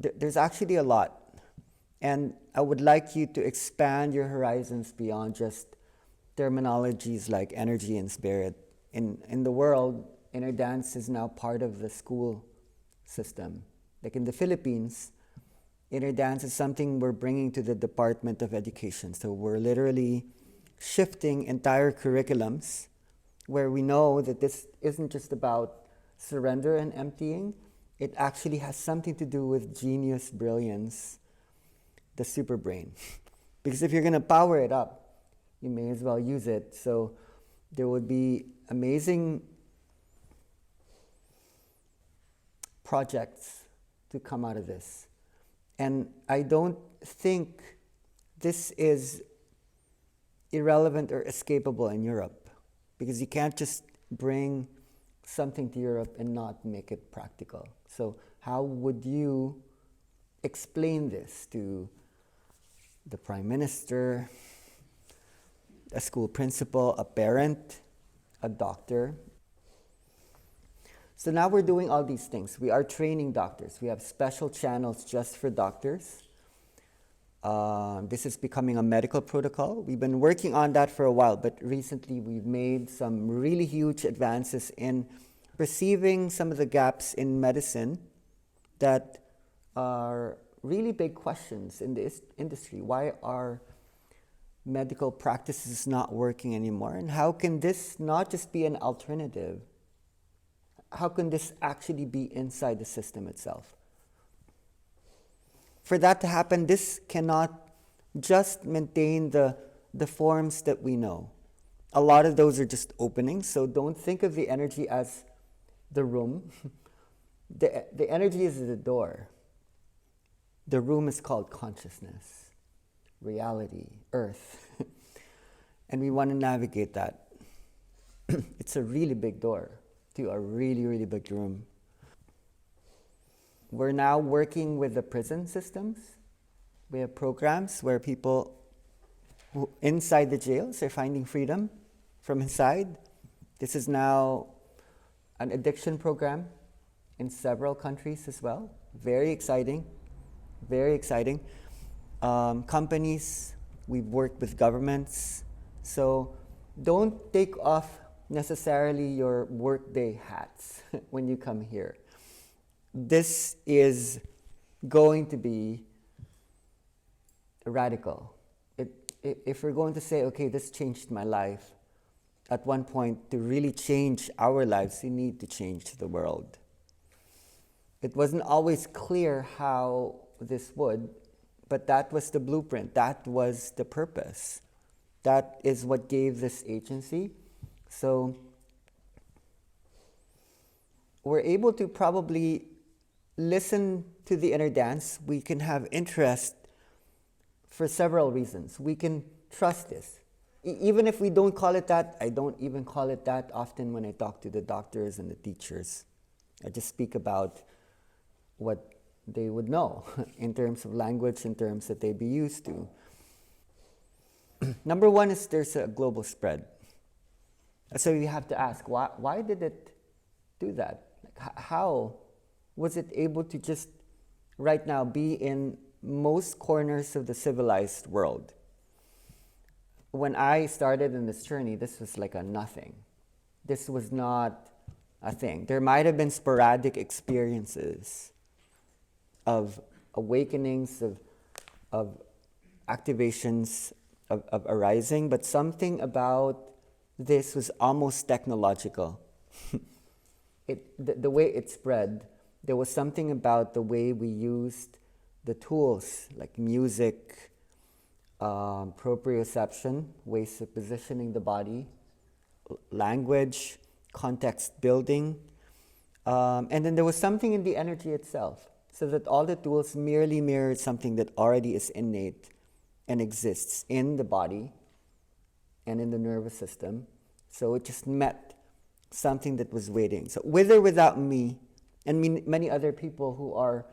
There's actually a lot. And I would like you to expand your horizons beyond just terminologies like energy and spirit. In the world, inner dance is now part of the school system. Like in the Philippines, inner dance is something we're bringing to the Department of Education. So we're literally shifting entire curriculums where we know that this isn't just about surrender and emptying. It actually has something to do with genius, brilliance, the super brain. Because if you're going to power it up, you may as well use it. So there would be amazing projects to come out of this. And I don't think this is irrelevant or escapable in Europe, because you can't just bring something to Europe and not make it practical. So how would you explain this to the Prime Minister, a school principal, a parent, a doctor? So now we're doing all these things. We are training doctors. We have special channels just for doctors. This is becoming a medical protocol. We've been working on that for a while, but recently we've made some really huge advances in perceiving some of the gaps in medicine that are really big questions in this industry. Why are medical practices not working anymore? And how can this not just be an alternative? How can this actually be inside the system itself? For that to happen, this cannot just maintain the forms that we know. A lot of those are just openings, so don't think of the energy as the room. The energy is the door. The room is called consciousness, reality, earth. And we want to navigate that. It's a really big door to a really, really big room. We're now working with the prison systems. We have programs where people who inside the jails are finding freedom from inside. This is now an addiction program in several countries as well. Very exciting, very exciting. Companies, we've worked with governments. So don't take off necessarily your workday hats when you come here. This is going to be radical. If we're going to say, okay, this changed my life, at one point, to really change our lives, we need to change the world. It wasn't always clear how this would, but that was the blueprint. That was the purpose. That is what gave this agency. So we're able to probably listen to the inner dance. We can have interest for several reasons. We can trust this. Even if we don't call it that, I don't even call it that often when I talk to the doctors and the teachers. I just speak about what they would know in terms of language, in terms that they'd be used to. Number one is there's a global spread. So you have to ask, why did it do that? Like, how was it able to just right now be in most corners of the civilized world? When I started in this journey, this was like a nothing. This was not a thing. There might have been sporadic experiences of awakenings, of activations, of arising, but something about this was almost technological. The way it spread, there was something about the way we used the tools, like music, proprioception, ways of positioning the body, language, context building, and then there was something in the energy itself, so that all the tools merely mirrored something that already is innate and exists in the body and in the nervous system. So it just met something that was waiting. So with or without me, and many other people who are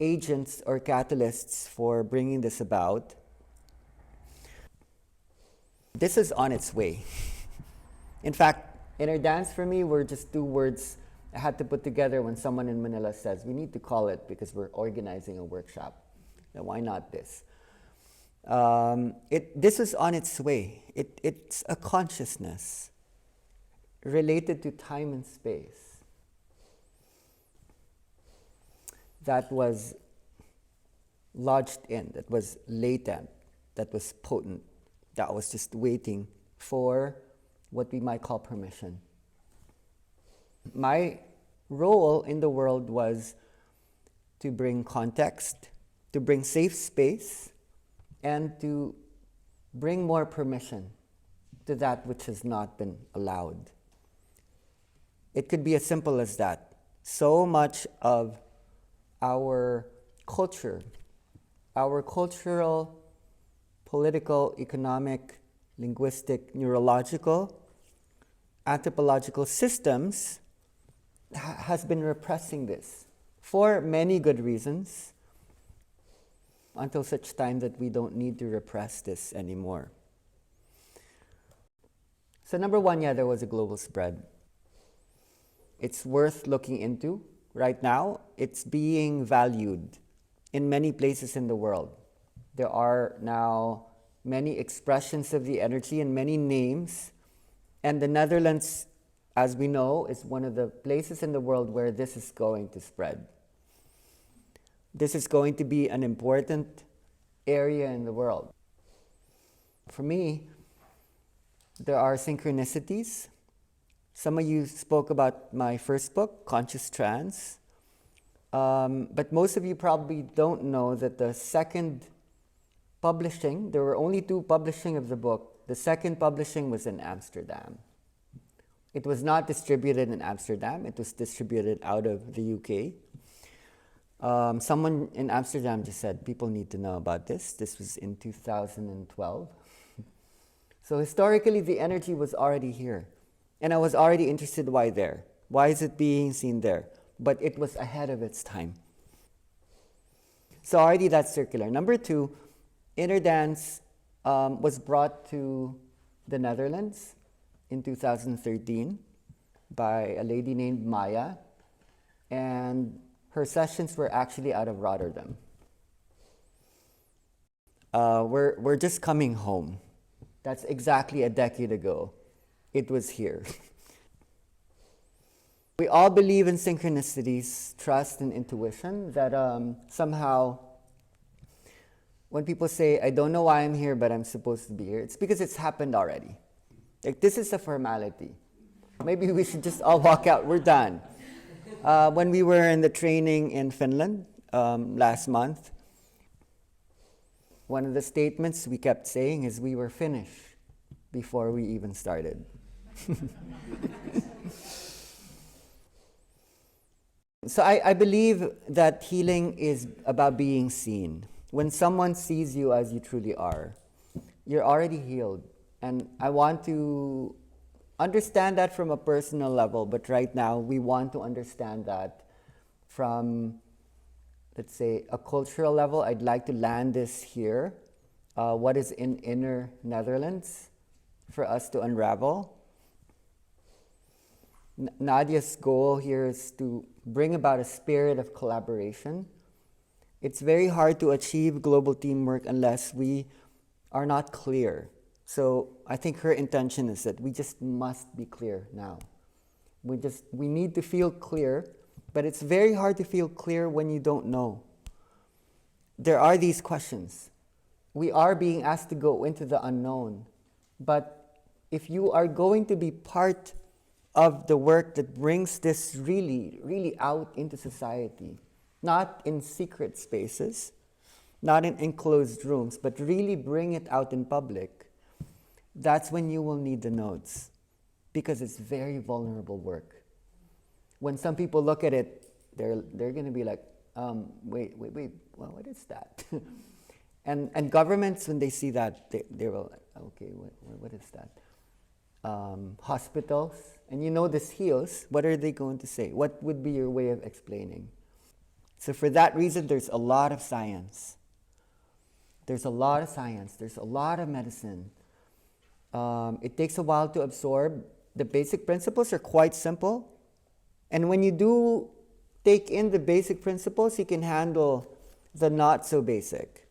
agents or catalysts for bringing this about, this is on its way. In fact, inner dance for me were just two words I had to put together when someone in Manila says, we need to call it because we're organizing a workshop. Now, why not this? This is on its way. It's a consciousness related to time and space that was lodged in, that was latent, that was potent, that was just waiting for what we might call permission. My role in the world was to bring context, to bring safe space, and to bring more permission to that which has not been allowed. It could be as simple as that. So much of our culture, our cultural, political, economic, linguistic, neurological, anthropological systems has been repressing this for many good reasons until such time that we don't need to repress this anymore. So number one, yeah, there was a global spread. It's worth looking into. Right now, it's being valued in many places in the world. There are now many expressions of the energy and many names. And the Netherlands, as we know, is one of the places in the world where this is going to spread. This is going to be an important area in the world. For me, there are synchronicities. Some of you spoke about my first book, Conscious Trance. But most of you probably don't know that the second publishing, there were only 2 publishing of the book. The second publishing was in Amsterdam. It was not distributed in Amsterdam. It was distributed out of the UK. Someone in Amsterdam just said, people need to know about this. This was in 2012. So historically, the energy was already here. And I was already interested why there. Why is it being seen there? But it was ahead of its time. So already that's circular. Number 2, innerdance was brought to the Netherlands in 2013 by a lady named Maya. And her sessions were actually out of Rotterdam. We're just coming home. That's exactly a decade ago. It was here. We all believe in synchronicities, trust, and intuition, that somehow when people say, I don't know why I'm here, but I'm supposed to be here, it's because it's happened already. Like, this is a formality. Maybe we should just all walk out. We're done. When we were in the training in Finland last month, one of the statements we kept saying is we were finished before we even started. So I believe that healing is about being seen. When someone sees you as you truly are, you're already healed. And I want to understand that from a personal level, but right now we want to understand that from, let's say, a cultural level. I'd like to land this here. What is in inner Netherlands for us to unravel. Nadia's goal here is to bring about a spirit of collaboration. It's very hard to achieve global teamwork unless we are not clear. So I think her intention is that we just must be clear now. We need to feel clear, but it's very hard to feel clear when you don't know. There are these questions. We are being asked to go into the unknown. But if you are going to be part of the work that brings this really, really out into society, not in secret spaces, not in enclosed rooms, but really bring it out in public, that's when you will need the nodes, because it's very vulnerable work. When some people look at it, they're going to be like, wait, well, what is that? and governments, when they see that, they will like, okay, what is that? Hospitals, and you know this heals, what are they going to say? What would be your way of explaining? So for that reason, there's a lot of science. There's a lot of science. There's a lot of medicine. It takes a while to absorb. The basic principles are quite simple, And when you do take in the basic principles, you can handle the not so basic.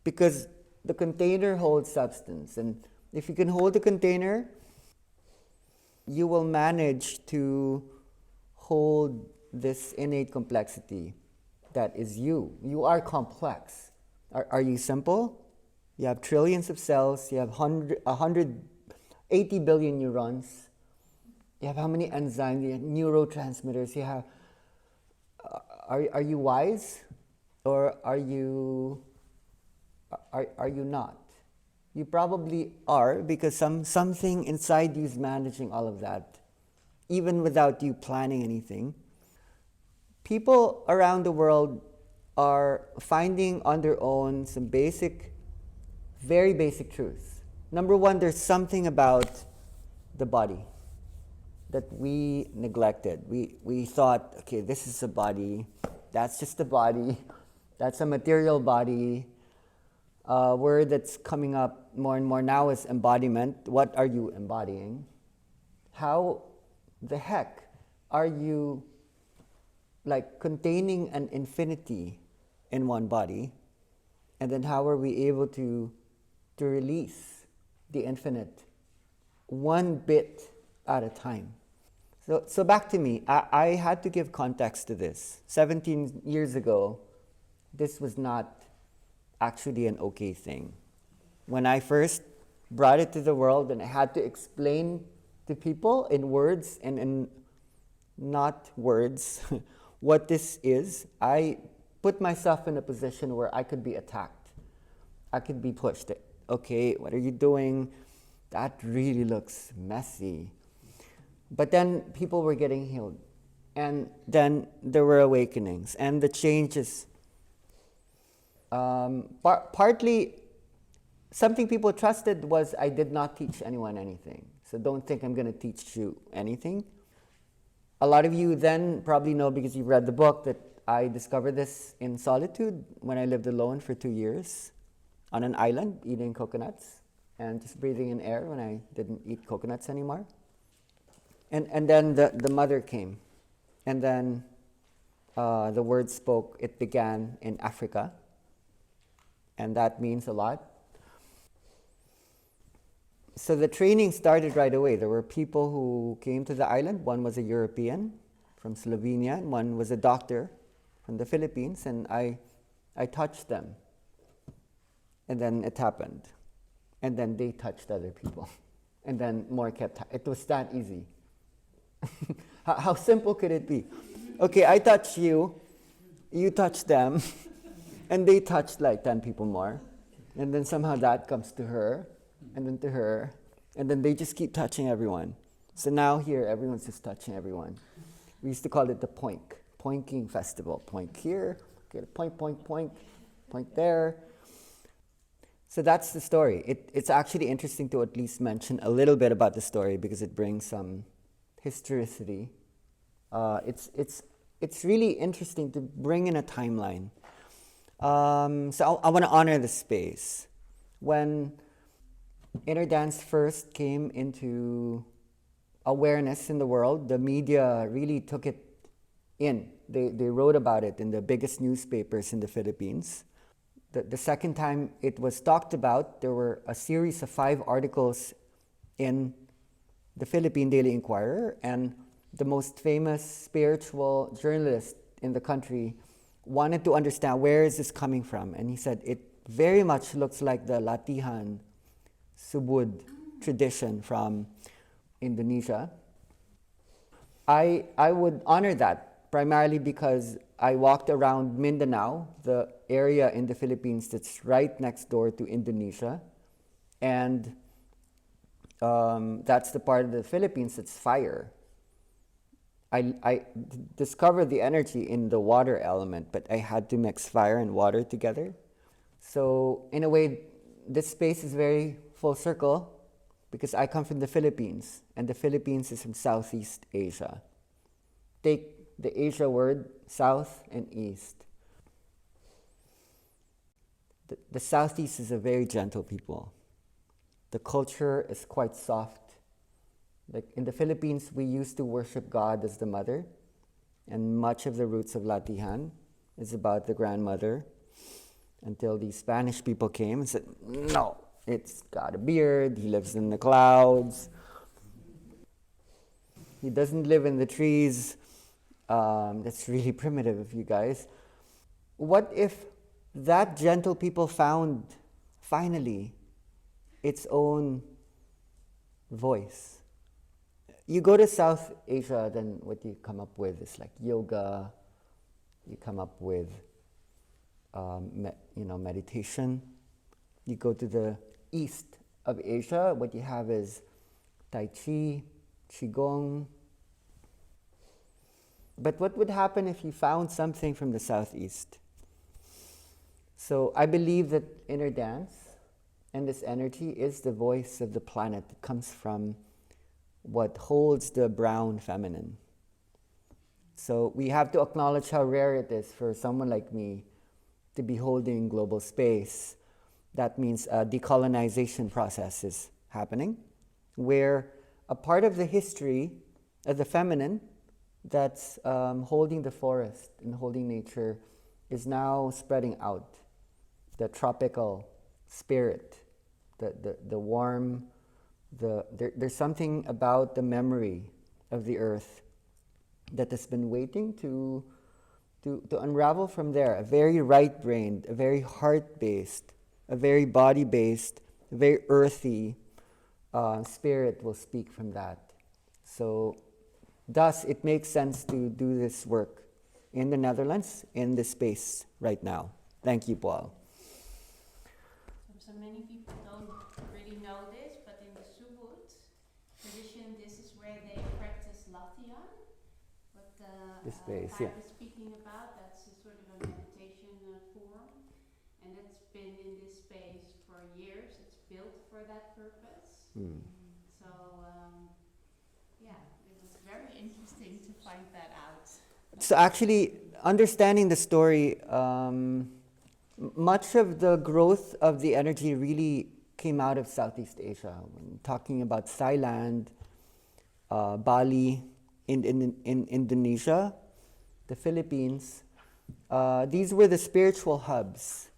Because the container holds substance. And if you can hold the container, you will manage to hold this innate complexity that is you. You are complex. Are you simple? You have trillions of cells. You have 180 billion neurons. You have how many enzymes? You have neurotransmitters. You have. Are you wise, or are you not? You probably are, because something inside you is managing all of that, even without you planning anything. People around the world are finding on their own some basic, very basic truths. Number one, there's something about the body that we neglected. We thought, okay, this is a body, that's just a body, that's a material body. Word that's coming up more and more now is embodiment. What are you embodying? How the heck are you like containing an infinity in one body? And then how are we able to release the infinite one bit at a time? So back to me. I had to give context to this. 17 years ago, this was not actually an okay thing. When I first brought it to the world and I had to explain to people in words and in not words what this is, I put myself in a position where I could be attacked. I could be pushed. Okay, what are you doing? That really looks messy. But then people were getting healed. And then there were awakenings. And the changes, partly, something people trusted was I did not teach anyone anything. So don't think I'm going to teach you anything. A lot of you then probably know, because you've read the book, that I discovered this in solitude when I lived alone for 2 years on an island, eating coconuts and just breathing in air when I didn't eat coconuts anymore. And then the mother came. And then the word spoke. It began in Africa. And that means a lot. So the training started right away. There were people who came to the island. One was a European from Slovenia, and one was a doctor from the Philippines, and I touched them. And then it happened. And then they touched other people. And then more kept. It was that easy. How simple could it be? Okay, I touch you, you touch them, and they touched like 10 people more. And then somehow that comes to her, and then to her, and then they just keep touching everyone. So now here, everyone's just touching everyone. We used to call it the poinking festival. Poink here, okay, point there. So that's the story. It's actually interesting to at least mention a little bit about the story, because it brings some historicity. It's really interesting to bring in a timeline. So I want to honor the space. When innerdance first came into awareness in the world, the media really took it in. They wrote about it in the biggest newspapers in the Philippines. The second time it was talked about, there were a series of 5 articles in the Philippine Daily Inquirer, and the most famous spiritual journalist in the country wanted to understand where is this coming from. And he said, it very much looks like the Latihan Subud tradition from Indonesia. I would honor that, primarily because I walked around Mindanao, the area in the Philippines that's right next door to Indonesia. And that's the part of the Philippines that's fire. I discovered the energy in the water element, but I had to mix fire and water together. So in a way, this space is very full circle, because I come from the Philippines, and the Philippines is from Southeast Asia. Take the Asia word, South and East. The Southeast is a very gentle people. The culture is quite soft. Like in the Philippines, we used to worship God as the mother, and much of the roots of Latihan is about the grandmother, until the Spanish people came and said, no, it's got a beard, he lives in the clouds, he doesn't live in the trees. That's really primitive, you guys. What if that gentle people found, finally, its own voice? You go to South Asia, then what you come up with is like yoga, you come up with meditation. You go to the east of Asia, what you have is Tai Chi, Qigong. But what would happen if you found something from the southeast? So I believe that inner dance and this energy is the voice of the planet. It comes from what holds the brown feminine. So we have to acknowledge how rare it is for someone like me to be holding global space. That means a decolonization process is happening, where a part of the history of the feminine that's holding the forest and holding nature is now spreading out. The tropical spirit, the warm, there's something about the memory of the earth that has been waiting to unravel from there. A very right-brained, a very heart-based, a very body-based, a very earthy spirit will speak from that. So thus, it makes sense to do this work in the Netherlands, in this space right now. Thank you, Paul. So many people don't really know this, but in the Subud tradition, this is where they practice Latihan. What the space, Pat is speaking about, that's a sort of a meditation form, and it's been in this space for years. It's built for that purpose. So it was very interesting to find that out. So actually, understanding the story, much of the growth of the energy really came out of Southeast Asia. When talking about Thailand, Bali, in Indonesia, the Philippines, these were the spiritual hubs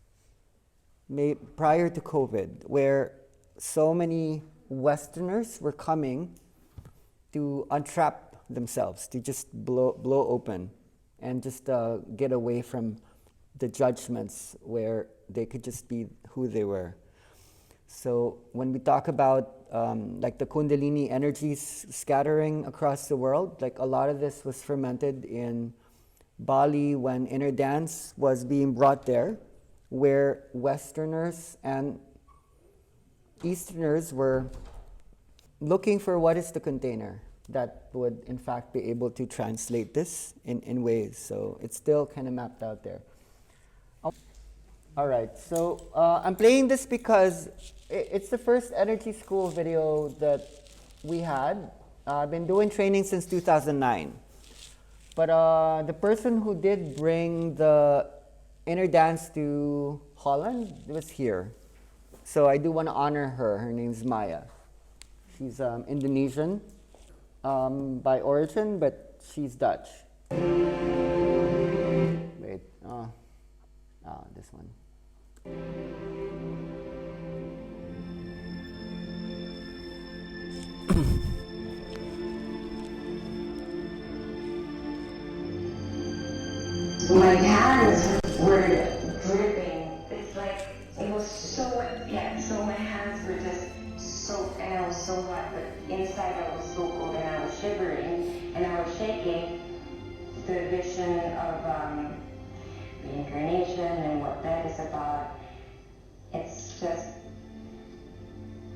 prior to COVID, where so many Westerners were coming to untrap themselves, to just blow open and just get away from the judgments where they could just be who they were. So when we talk about like the Kundalini energies scattering across the world, like a lot of this was fermented in Bali when inner dance was being brought there, where Westerners and Easterners were looking for what is the container that would in fact be able to translate this in ways. So it's still kind of mapped out there. All right, so I'm playing this because it's the first energy school video that we had. I've been doing training since 2009. But the person who did bring the inner dance to Holland was here. So I do want to honor her. Her name's Maya. She's Indonesian by origin, but she's Dutch. Wait, this one. My hands were dripping. It's like it was so so my hands were just soaked and I was so hot, but inside I was so cold and I was shivering and I was shaking. The vision of reincarnation and what that is about, it's just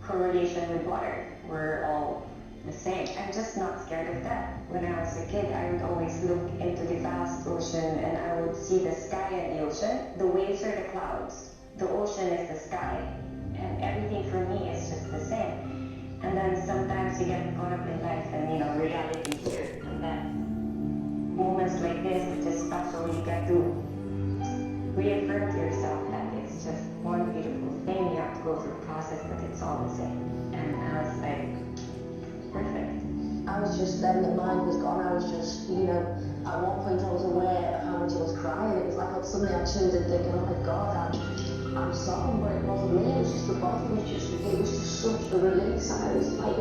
correlation with water. We're all the same. I'm just not scared of that. When I was a kid, I would always look into the vast ocean and I would see the sky and the ocean. The waves are the clouds. The ocean is the sky. And everything for me is just the same. And then sometimes you get caught up in life and, reality here. And then moments like this, it's just special. You get to reaffirm to yourself that it's just one beautiful thing. You have to go through a process, but it's all the same. And I was like, perfect. I was just, then the mind was gone. I was just, you know, at one point I was aware of how much I was crying. It was like suddenly I tuned in thinking, oh my God, I'm sobbing, but it wasn't me. It was just the body. It was just such a release. And I was like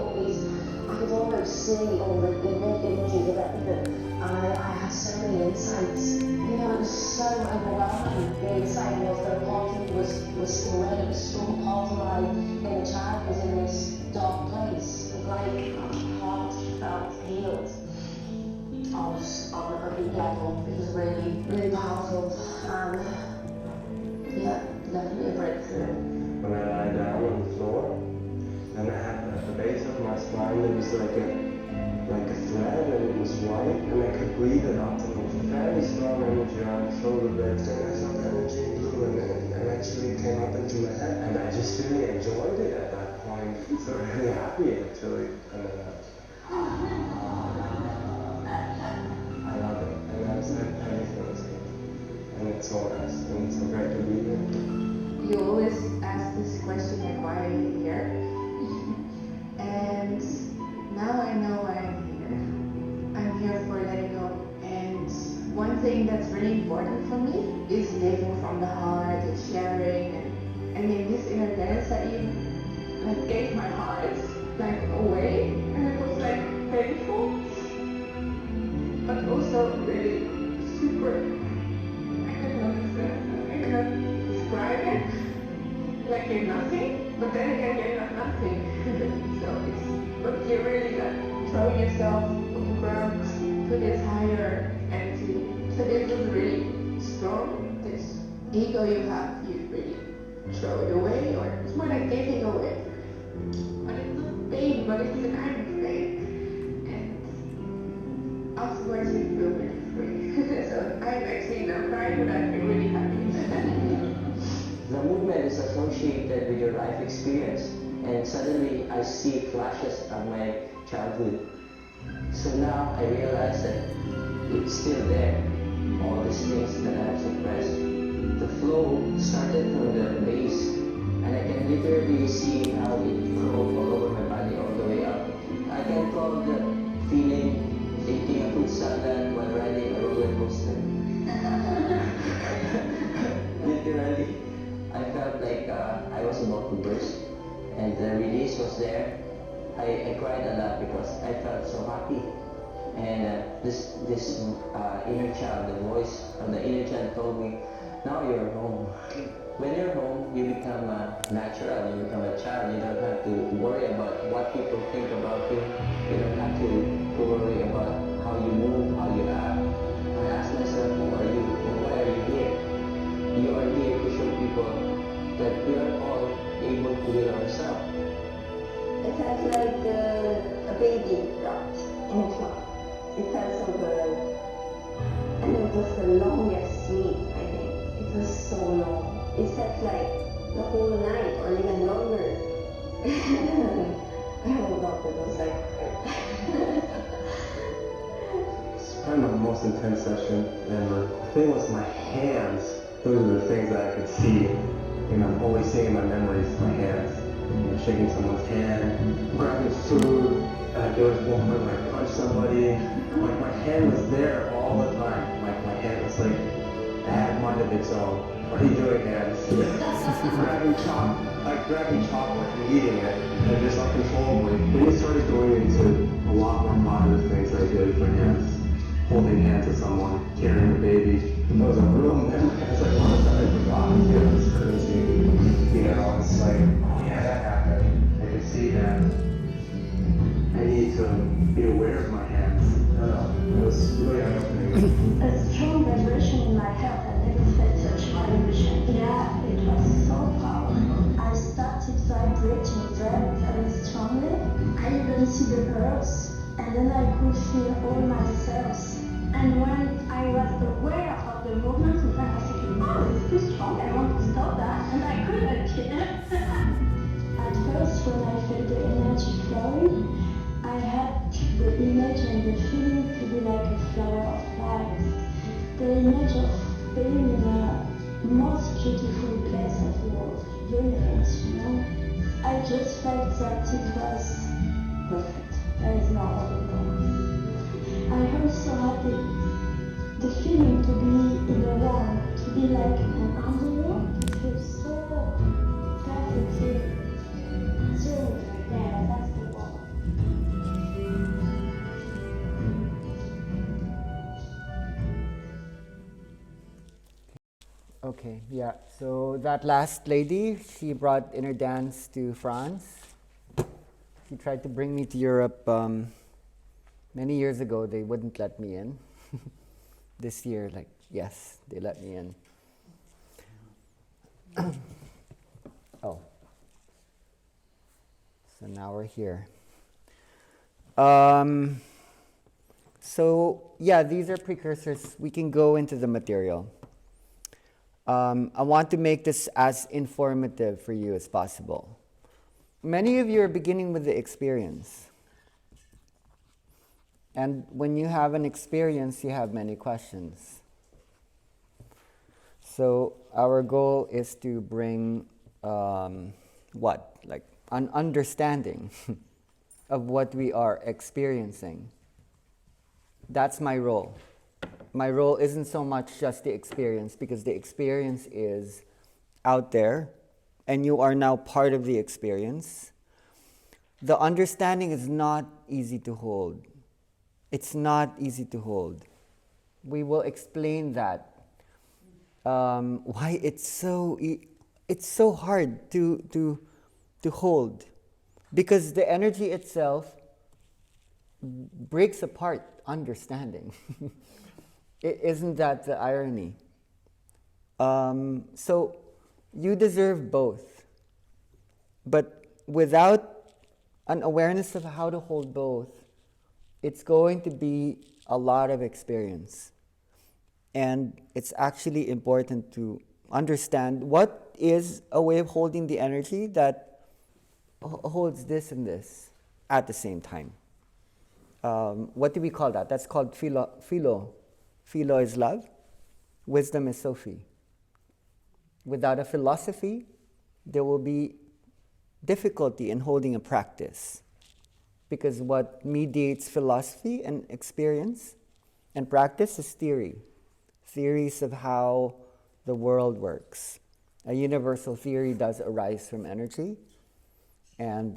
I could almost see all the images of everything. And I had so many insights. You know, it was so overwhelming. The insight was that part of me was still there. It was some part of my inner child was in this dark place. It was like my heart felt healed on a big level. It was really, really powerful. Yeah, definitely a breakthrough. When I lie down on the floor, and I had at the base of my spine there was like a thread, and it was white, and I could breathe it out. And a very strong energy on the shoulder blades, and I felt energy in blue, and it actually came up into my head, and I just really enjoyed it at that point. So really happy actually, and I love it, and I said everything is good, and it's so nice, and it's so great to be here. You always ask this question like, why are you here? And now I know why I'm here. I'm here for letting go. And one thing that's really important for me is living from the heart and sharing. And I mean, this inner dance that you like gave my heart like away, and it was like painful, but also really super. I couldn't understand. I cannot describe it. Like you're nothing, but then again you're not nothing. So it's, but you're really like throwing yourself on the ground to this higher entity. So this is really strong. This ego you have, you really throw it away, or it's more like giving away. But it's not pain, but it's a kind of pain. And afterwards you feel really free. So I'm actually now crying, but I feel really happy. The movement is associated with your life experience, and suddenly I see flashes of my childhood. So now I realize that it's still there, all these things that I have suppressed. The flow started from the base, and I can literally see how it flowed all over my body all the way up. I can call the feeling eating a fruit salad while riding a roller coaster. Literally. I felt like I was about to burst, and the release was there. I cried a lot because I felt so happy, and this inner child, the voice of the inner child told me, now you're home. When you're home, you become natural, you become a child. You don't have to worry about what people think about you. You don't have to worry about how you move, how you act. I asked myself, who are you? Why are you here? You are here to show people that we are all able to heal ourselves. It felt like a baby dropped in a cloud. It felt so good. And it was the longest sleep, I think. It was so long. It felt like the whole night or even longer. I hope not, it was like It's probably my most intense session ever. The thing was my hands. Those are the things that I could see. And I'm always seeing in my memories my hands. You know, shaking someone's hand, grabbing food. There was one point where I punched somebody. Like my hand was there all the time. Like my hand was like, it had a mind of its own. What are you doing, hands? grabbing chocolate and eating it, and just uncontrollably. Then it started going into a lot more positive things that I did with my hands. Holding hands with someone, carrying a baby. That was a real memory. It's like one that I forgot. It's crazy. You know, it's like, oh yeah, that happened. I can see that. I need to be aware of my hands. It was really eye-opening. a strong vibration in my head. I never felt such vibration. Yeah, it was so powerful. I started vibrating very strongly. I even see the pearls, and then I could feel all my cells. And when I was aware of the movement, I was thinking, oh, it's too strong, I want to stop that, and I couldn't, you know? At first, when I felt the energy flowing, I had the image and the feeling to be like a flower of life. The image of being in the most beautiful place of the world, universe, you know? I just felt that it was perfect. There is no holding back. I am so happy. The feeling to be in the warm, to be like an underwear, it feels so perfect feeling. So, yeah, that's the one. Okay, yeah. So that last lady, she brought inner dance to France. She tried to bring me to Europe many years ago. They wouldn't let me in. This year, like, yes, they let me in. Oh. So now we're here. So, yeah, these are precursors. We can go into the material. I want to make this as informative for you as possible. Many of you are beginning with the experience. And when you have an experience, you have many questions. So our goal is to bring like an understanding of what we are experiencing. That's my role. My role isn't so much just the experience, because the experience is out there and you are now part of the experience. The understanding is not easy to hold. It's not easy to hold. We will explain that. Why it's so hard to hold, because the energy itself breaks apart understanding. Isn't that the irony? So you deserve both, but without an awareness of how to hold both, it's going to be a lot of experience. And it's actually important to understand what is a way of holding the energy that holds this and this at the same time. What do we call that? That's called philo. Philo is love. Wisdom is Sophie. Without a philosophy, there will be difficulty in holding a practice. Because what mediates philosophy and experience and practice is theory. Theories of how the world works. A universal theory does arise from energy. And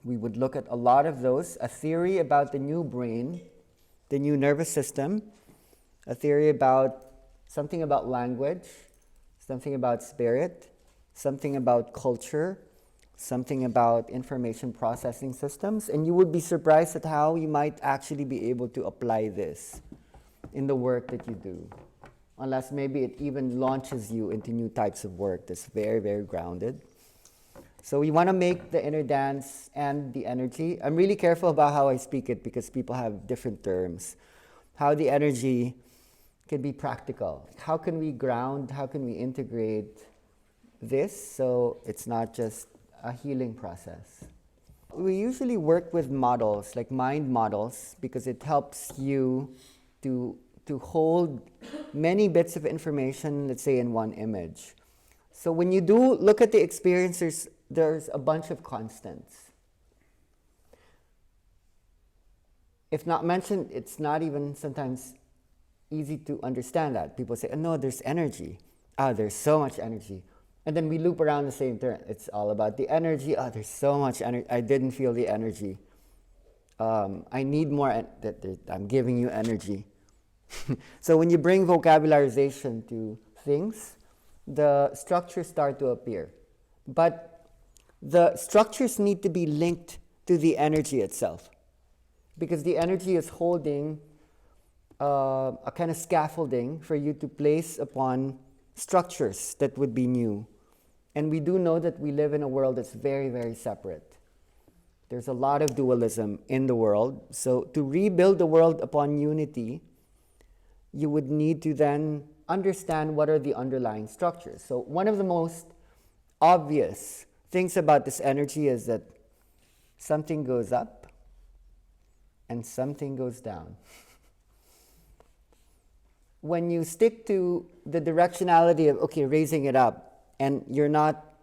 we would look at a lot of those. A theory about the new brain, the new nervous system. A theory about something about language, something about spirit, something about culture, something about information processing systems. And you would be surprised at how you might actually be able to apply this in the work that you do. Unless maybe it even launches you into new types of work that's very, very grounded. So we want to make the inner dance and the energy. I'm really careful about how I speak it because people have different terms. How the energy can be practical. How can we ground, how can we integrate this so it's not just a healing process? We usually work with models, like mind models, because it helps you to hold many bits of information, let's say, in one image. So when you do look at the experience, there's a bunch of constants. If not mentioned, it's not even sometimes easy to understand that. People say, oh, no, there's energy. There's so much energy. And then we loop around the same turn. It's all about the energy. There's so much energy. I didn't feel the energy. I need more. I'm giving you energy. So when you bring vocabularization to things, the structures start to appear. But the structures need to be linked to the energy itself. Because the energy is holding a kind of scaffolding for you to place upon structures that would be new. And we do know that we live in a world that's very, very separate. There's a lot of dualism in the world. So to rebuild the world upon unity, you would need to then understand what are the underlying structures. So one of the most obvious things about this energy is that something goes up and something goes down. When you stick to the directionality of, raising it up, and you're not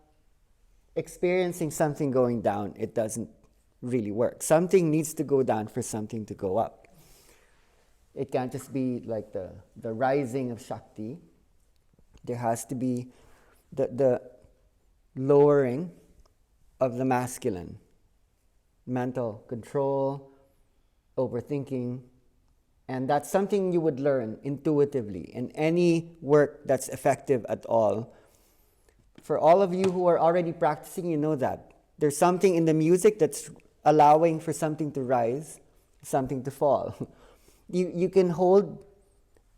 experiencing something going down, it doesn't really work. Something needs to go down for something to go up. It can't just be like the rising of Shakti. There has to be the lowering of the masculine. Mental control, overthinking, and that's something you would learn intuitively in any work that's effective at all. For all of you who are already practicing, you know that. There's something in the music that's allowing for something to rise, something to fall. You can hold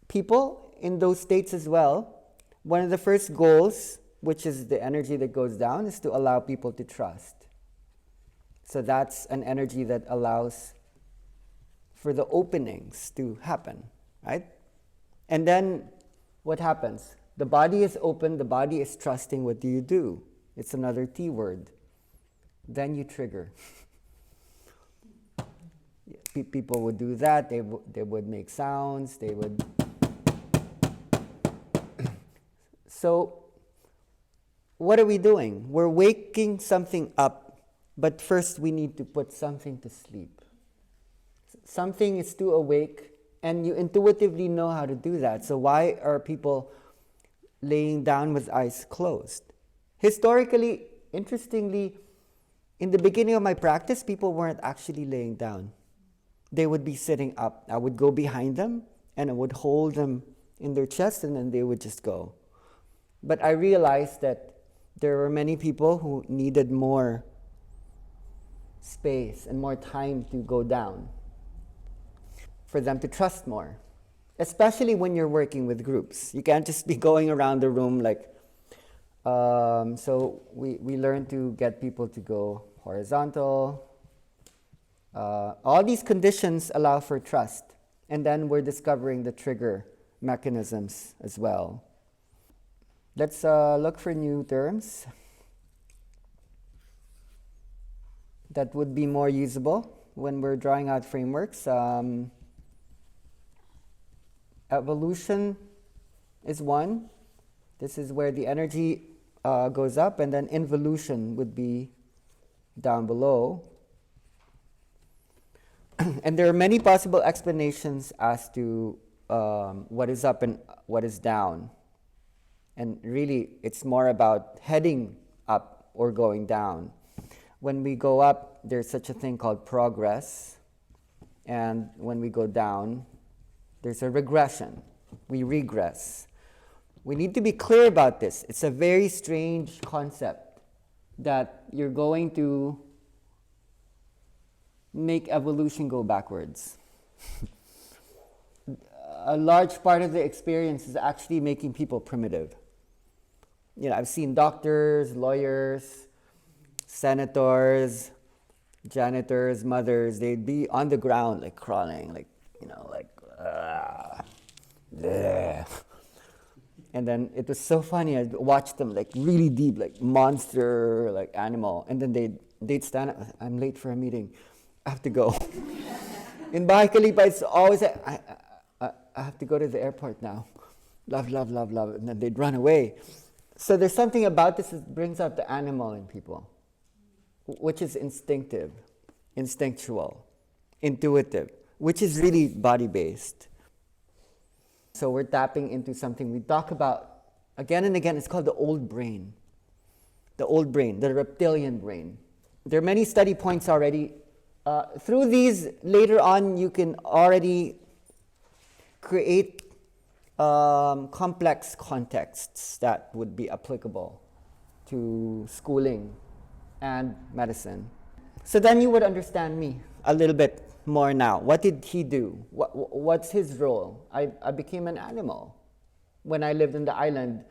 people in those states as well. One of the first goals, which is the energy that goes down, is to allow people to trust. So that's an energy that allows for the openings to happen, right? And then what happens? The body is open, the body is trusting. What do? It's another T word. Then you trigger. People would do that. They would make sounds. They would. So, what are we doing? We're waking something up. But first, we need to put something to sleep. Something is too awake, and you intuitively know how to do that. So why are people laying down with eyes closed? Historically, interestingly, in the beginning of my practice, people weren't actually laying down. They would be sitting up. I would go behind them, and I would hold them in their chest, and then they would just go. But I realized that there were many people who needed more space and more time to go down, for them to trust more, especially when you're working with groups. You can't just be going around the room like, so we learn to get people to go horizontal. All these conditions allow for trust, and then we're discovering the trigger mechanisms as well. Let's look for new terms that would be more usable when we're drawing out frameworks. Evolution is one. This is where the energy goes up, and then involution would be down below. And there are many possible explanations as to what is up and what is down. And really, it's more about heading up or going down. When we go up, there's such a thing called progress. And when we go down, there's a regression. We regress. We need to be clear about this. It's a very strange concept that you're going to make evolution go backwards. A large part of the experience is actually making people primitive. You know, I've seen doctors, lawyers, senators, janitors, mothers, they'd be on the ground, like crawling, like, you know, like, and then it was so funny, I'd watch them like really deep, like monster, like animal, and then they'd stand up, I'm late for a meeting, I have to go. In Bahay Kalipa, it's always, I have to go to the airport now. Love, love, love, love, and then they'd run away. So there's something about this that brings out the animal in people, which is instinctive, instinctual, intuitive, which is really body-based. So we're tapping into something we talk about again and again. It's called the old brain. The old brain, the reptilian brain. There are many study points already. Through these, later on, you can already create complex contexts that would be applicable to schooling and medicine. So then you would understand me a little bit more now. What did he do? What's his role? I became an animal when I lived in the island.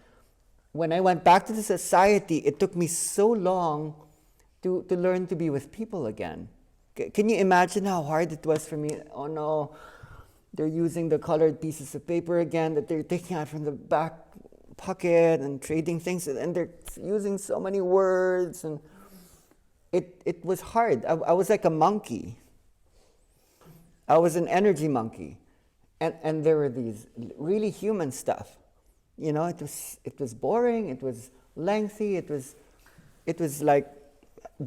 When I went back to the society, it took me so long to learn to be with people again. Can you imagine how hard it was for me? Oh no, they're using the colored pieces of paper again that they're taking out from the back pocket and trading things, and they're using so many words, and it was hard. I was like a monkey. I was an energy monkey, and there were these really human stuff. You know, it was boring. It was lengthy. It was like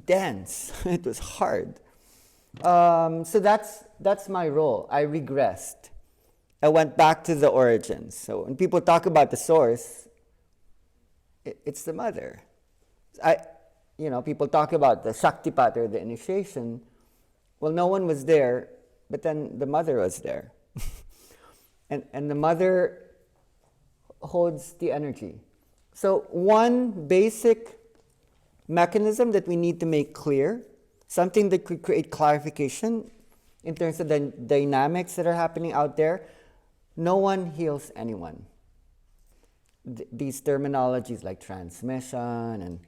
dense. It was hard. So that's my role. I regressed. I went back to the origins. So when people talk about the source, it's the mother. People talk about the Shaktipat or the initiation. Well, no one was there, but then the mother was there. and the mother holds the energy. So one basic mechanism that we need to make clear, something that could create clarification in terms of the dynamics that are happening out there, no one heals anyone. These terminologies like transmission and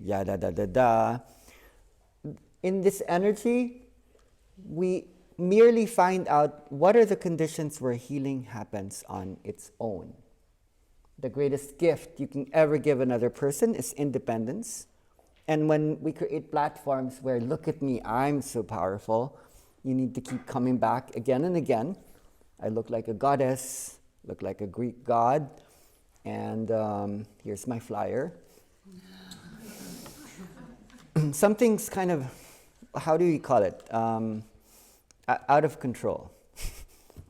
yada da da da. In this energy, we merely find out what are the conditions where healing happens on its own. The greatest gift you can ever give another person is independence. And when we create platforms where, look at me, I'm so powerful, you need to keep coming back again and again. I look like a goddess, look like a Greek god, and here's my flyer. Something's kind of, how do you call it? Out of control.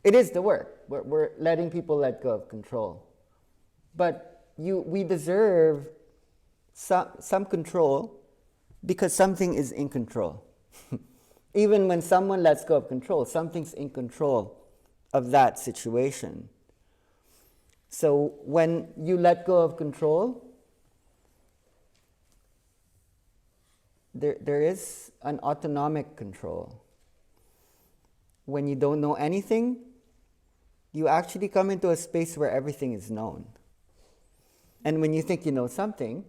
It is the work. We're letting people let go of control. But we deserve some control because something is in control. Even when someone lets go of control, something's in control of that situation. So when you let go of control, there is an autonomic control. When you don't know anything, you actually come into a space where everything is known. And when you think you know something,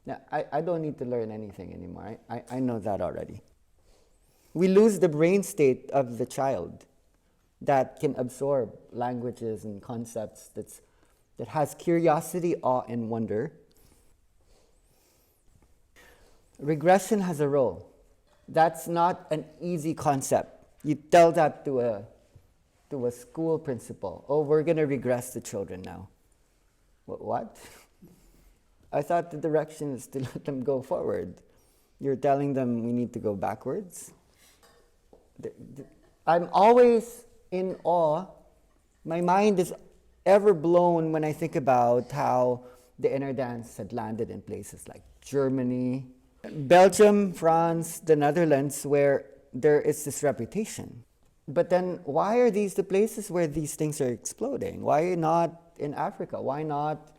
now, I don't need to learn anything anymore. I know that already. We lose the brain state of the child that can absorb languages and concepts, that has curiosity, awe, and wonder. Regression has a role. That's not an easy concept. You tell that to a school principal. Oh, we're going to regress the children now. What? I thought the direction is to let them go forward. You're telling them we need to go backwards? I'm always in awe. My mind is ever blown when I think about how the inner dance had landed in places like Germany, Belgium, France, the Netherlands, where there is this reputation. But then why are these the places where these things are exploding? Why not in Africa? Why not?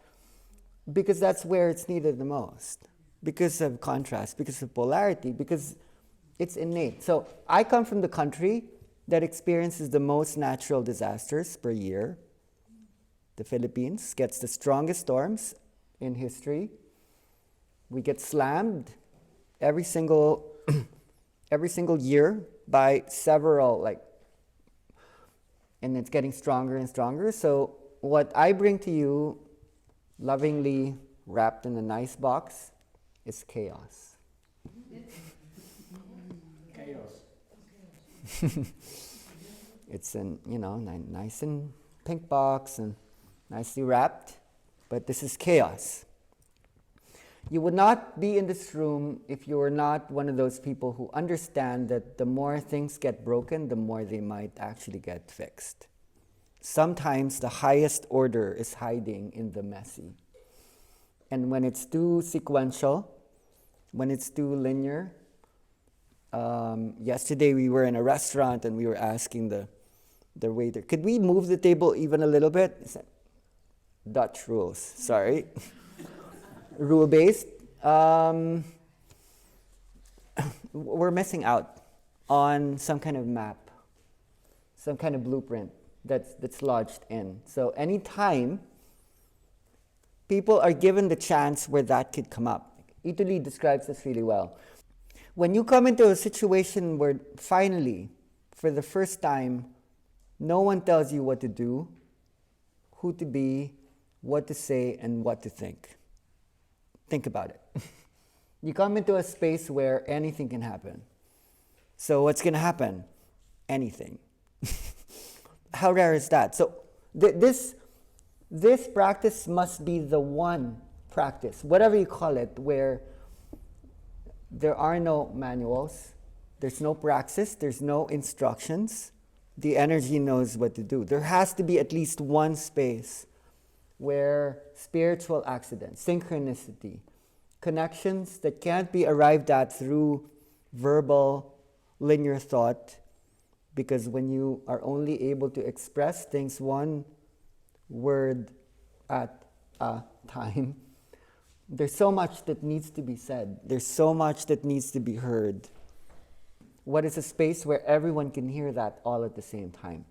Because that's where it's needed the most. Because of contrast, because of polarity, because it's innate. So I come from the country that experiences the most natural disasters per year. The Philippines gets the strongest storms in history. We get slammed every single year by several, and it's getting stronger and stronger. So what I bring to you, lovingly wrapped in a nice box, is chaos. It's in, nice and pink box and nicely wrapped, but this is chaos. You would not be in this room if you were not one of those people who understand that the more things get broken, the more they might actually get fixed. Sometimes the highest order is hiding in the messy. And when it's too sequential, when it's too linear, yesterday we were in a restaurant and we were asking the waiter, could we move the table even a little bit? He said, Dutch rules, sorry. Rule-based. We're missing out on some kind of map, some kind of blueprint that's lodged in. So anytime people are given the chance where that could come up, Italy describes this really well. When you come into a situation where finally, for the first time, no one tells you what to do, who to be, what to say, and what to think. Think about it. You come into a space where anything can happen. So what's going to happen? Anything. How rare is that? So this practice must be the one practice, whatever you call it, where there are no manuals, There's no praxis, there's no instructions. The energy knows what to do. There has to be at least one space where spiritual accidents, synchronicity, connections that can't be arrived at through verbal, linear thought, because when you are only able to express things one word at a time, there's so much that needs to be said. There's so much that needs to be heard. What is a space where everyone can hear that all at the same time?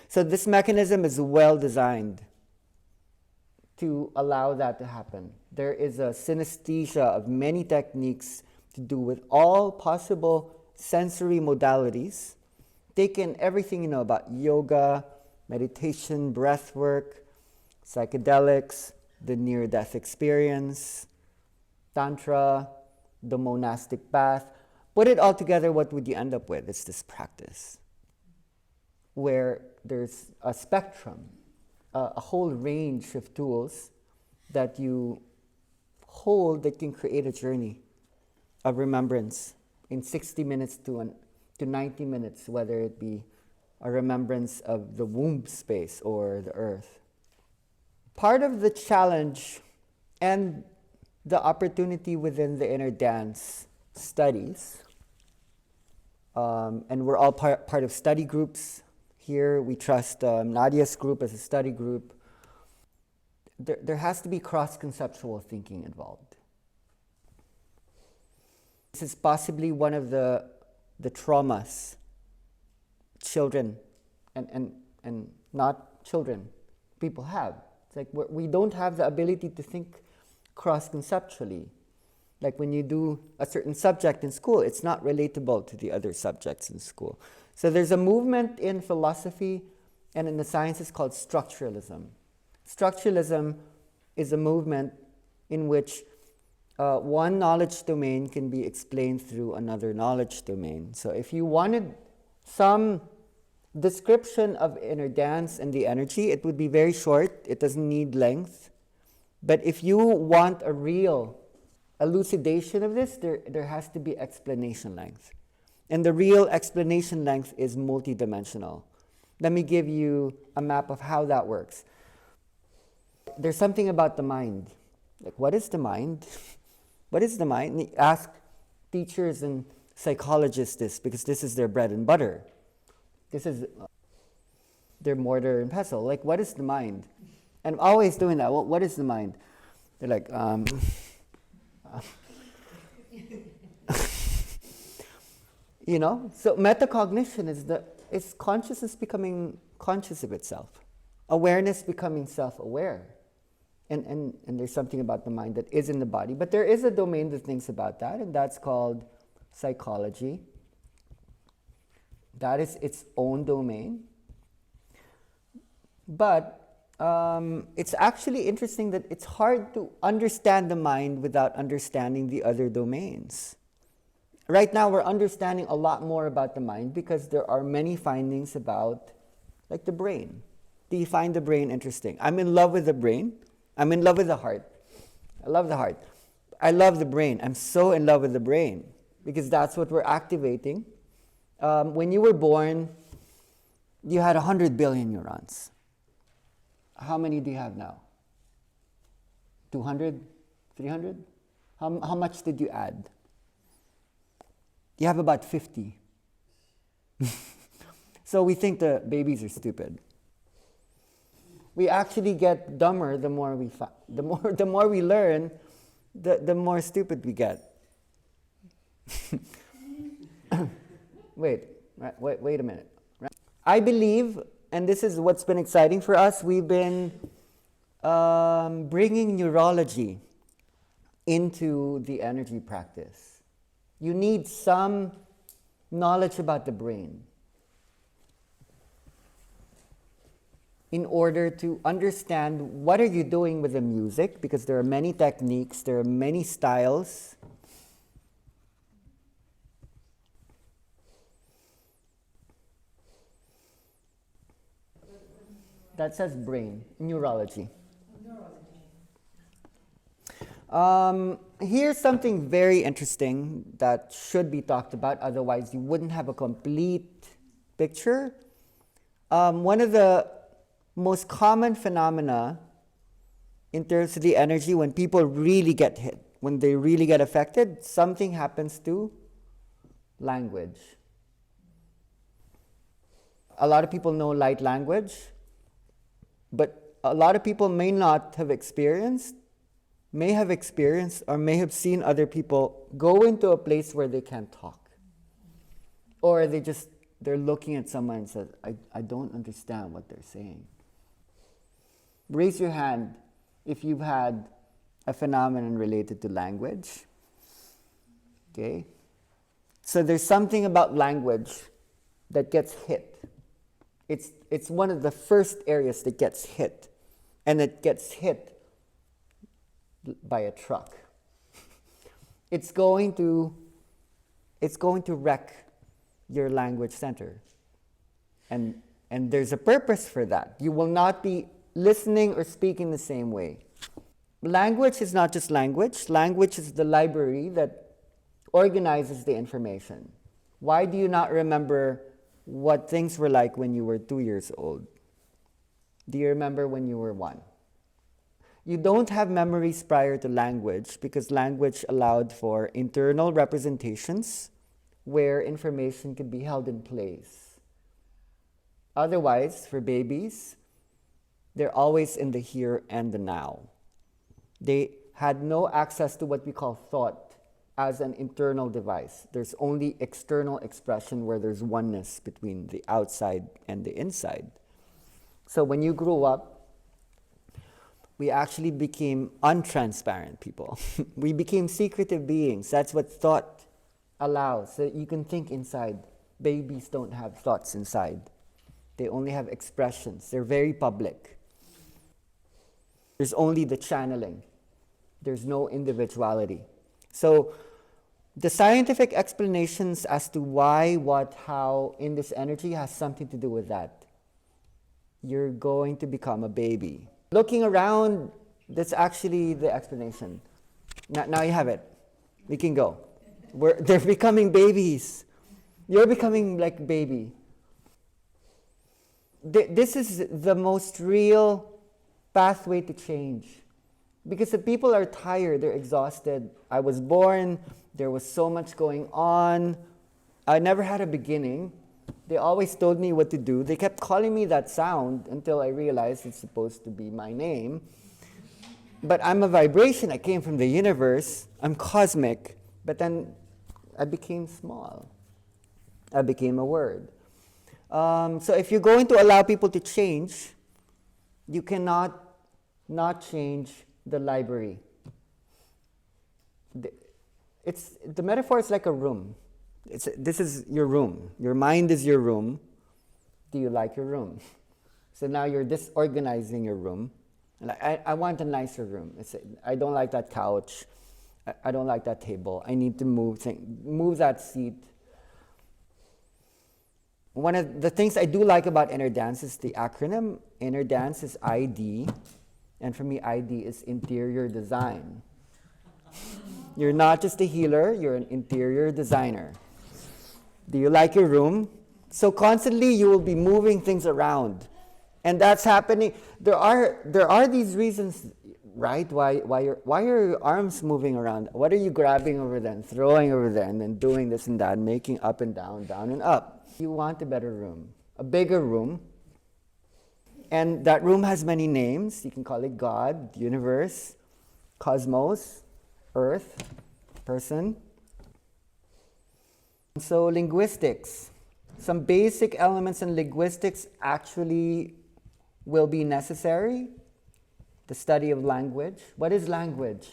So this mechanism is well designed to allow that to happen. There is a synesthesia of many techniques to do with all possible sensory modalities. Take in everything you know about yoga, meditation, breath work, psychedelics, the near-death experience, tantra, the monastic path. Put it all together, what would you end up with? It's this practice where there's a spectrum, a whole range of tools that you hold that can create a journey of remembrance in 60 minutes to 90 minutes, whether it be a remembrance of the womb space or the earth. Part of the challenge and the opportunity within the inner dance studies, and we're all part of study groups here. We trust Nadia's group as a study group. There has to be cross-conceptual thinking involved. This is possibly one of the traumas children and not children, people have. It's like we don't have the ability to think cross-conceptually. Like when you do a certain subject in school, it's not relatable to the other subjects in school. So there's a movement in philosophy and in the sciences called structuralism. Structuralism is a movement in which one knowledge domain can be explained through another knowledge domain. So if you wanted some description of inner dance and the energy, it would be very short. It doesn't need length. But if you want a real elucidation of this, there has to be explanation length. And the real explanation length is multidimensional. Let me give you a map of how that works. There's something about the mind. Like, what is the mind? What is the mind? And ask teachers and psychologists this, because this is their bread and butter. This is their mortar and pestle. Like, what is the mind? And I'm always doing that. Well, what is the mind? They're like, you know? So metacognition is consciousness becoming conscious of itself. Awareness becoming self-aware. And there's something about the mind that is in the body. But there is a domain that thinks about that, and that's called psychology. That is its own domain. But it's actually interesting that it's hard to understand the mind without understanding the other domains. Right now, we're understanding a lot more about the mind because there are many findings about, like, the brain. Do you find the brain interesting? I'm in love with the brain. I'm in love with the heart. I love the heart. I love the brain. I'm so in love with the brain because that's what we're activating. When you were born, you had 100 billion neurons. How many do you have now? 200? 300? How much did you add? You have about 50. So we think the babies are stupid. We actually get dumber the more we the more we learn, the more stupid we get. Wait a minute. I believe, and this is what's been exciting for us, we've been bringing neurology into the energy practice. You need some knowledge about the brain in order to understand what are you doing with the music, because there are many techniques, there are many styles. That says brain, neurology. Here's something very interesting that should be talked about, otherwise you wouldn't have a complete picture. One of the most common phenomena in terms of the energy, when people really get hit, when they really get affected, something happens to language. A lot of people know light language, but a lot of people may not have experienced, or may have seen other people go into a place where they can't talk. Or they're looking at someone and says, I don't understand what they're saying. Raise your hand if you've had a phenomenon related to language. Okay? So there's something about language that gets hit. It's one of the first areas that gets hit. And it gets hit by a truck. It's going to wreck your language center. And there's a purpose for that. You will not be listening or speaking the same way. Language is not just language. Language is the library that organizes the information. Why do you not remember what things were like when you were 2 years old? Do you remember when you were 1? You don't have memories prior to language because language allowed for internal representations where information could be held in place. Otherwise, for babies, they're always in the here and the now. They had no access to what we call thought as an internal device. There's only external expression where there's oneness between the outside and the inside. So when you grew up, we actually became untransparent people. We became secretive beings. That's what thought allows. So you can think inside. Babies don't have thoughts inside. They only have expressions. They're very public. There's only the channeling. There's no individuality. So the scientific explanations as to why, what, how in this energy has something to do with that. You're going to become a baby. Looking around, that's actually the explanation. Now you have it. We can go. They're becoming babies. You're becoming like baby. This is the most real pathway to change. Because the people are tired, they're exhausted. I was born, there was so much going on. I never had a beginning. They always told me what to do. They kept calling me that sound until I realized it's supposed to be my name. But I'm a vibration. I came from the universe. I'm cosmic. But then I became small. I became a word. So if you're going to allow people to change, you cannot not change the library. The metaphor is like a room. This is your room. Your mind is your room. Do you like your room? So now you're disorganizing your room. And I want a nicer room. I don't like that couch. I don't like that table. I need to move that seat. One of the things I do like about inner dance is the acronym. Inner dance is ID. And for me, ID is interior design. You're not just a healer, you're an interior designer. Do you like your room? So constantly you will be moving things around. And that's happening. There are these reasons, right? Why your arms moving around? What are you grabbing over there and throwing over there and then doing this and that, making up and down and up? You want a better room, a bigger room. And that room has many names. You can call it God, universe, cosmos, earth, person. So linguistics, some basic elements in linguistics actually will be necessary. The study of language. What is language?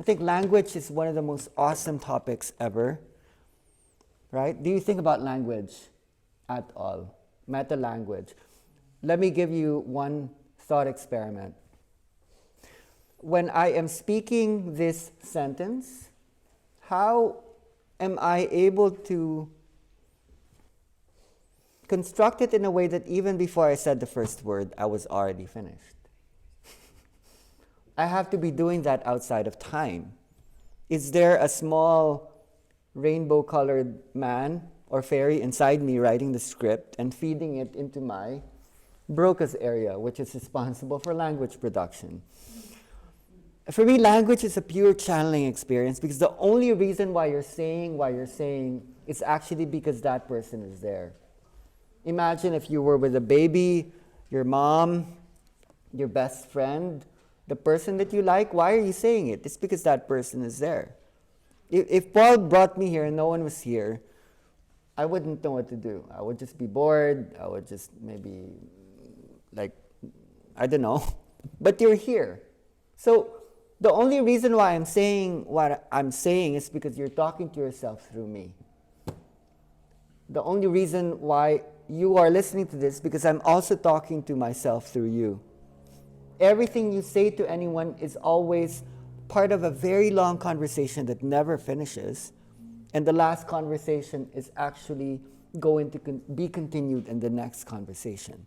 I think language is one of the most awesome topics ever. Right? Do you think about language at all? Meta language. Let me give you one thought experiment. When I am speaking this sentence, how am I able to construct it in a way that even before I said the first word, I was already finished? I have to be doing that outside of time. Is there a small rainbow-colored man or fairy inside me writing the script and feeding it into my Broca's area, which is responsible for language production? For me, language is a pure channeling experience, because the only reason why you're saying is actually because that person is there. Imagine if you were with a baby, your mom, your best friend, the person that you like. Why are you saying it? It's because that person is there. If Paul brought me here and no one was here, I wouldn't know what to do. I would just be bored. I would just maybe, I don't know. But you're here. So the only reason why I'm saying what I'm saying is because you're talking to yourself through me. The only reason why you are listening to this, because I'm also talking to myself through you. Everything you say to anyone is always part of a very long conversation that never finishes, and the last conversation is actually going to be continued in the next conversation.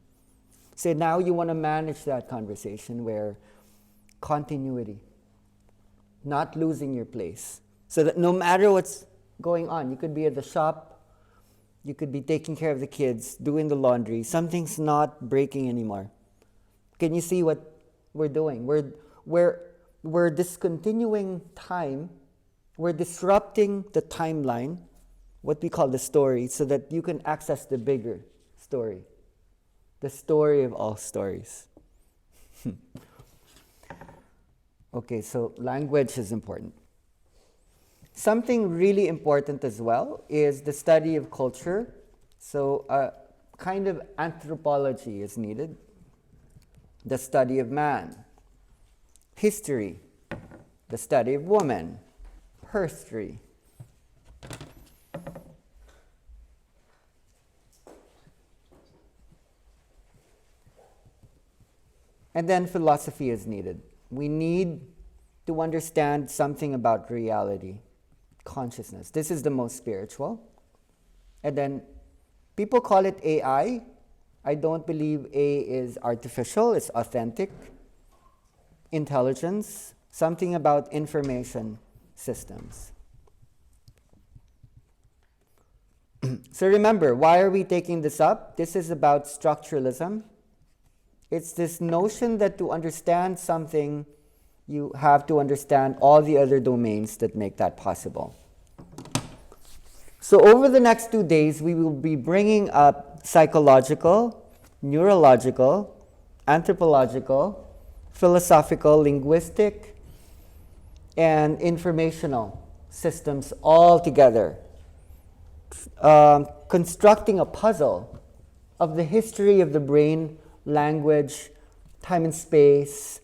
So now you want to manage that conversation where continuity, not losing your place, so that no matter what's going on, you could be at the shop, you could be taking care of the kids, doing the laundry, something's not breaking anymore. Can you see what we're doing? We're discontinuing time. We're disrupting the timeline, what we call the story, so that you can access the bigger story, the story of all stories. Okay, so language is important. Something really important as well is the study of culture. So kind of anthropology is needed. The study of man. History. The study of woman. Herstory. And then philosophy is needed. We need to understand something about reality, consciousness. This is the most spiritual. And then people call it AI. I don't believe A is artificial, it's authentic. Intelligence, something about information systems. So remember, why are we taking this up? This is about structuralism. It's this notion that to understand something, you have to understand all the other domains that make that possible. So over the next 2 days, we will be bringing up psychological, neurological, anthropological, philosophical, linguistic, and informational systems all together, constructing a puzzle of the history of the brain, language, time and space,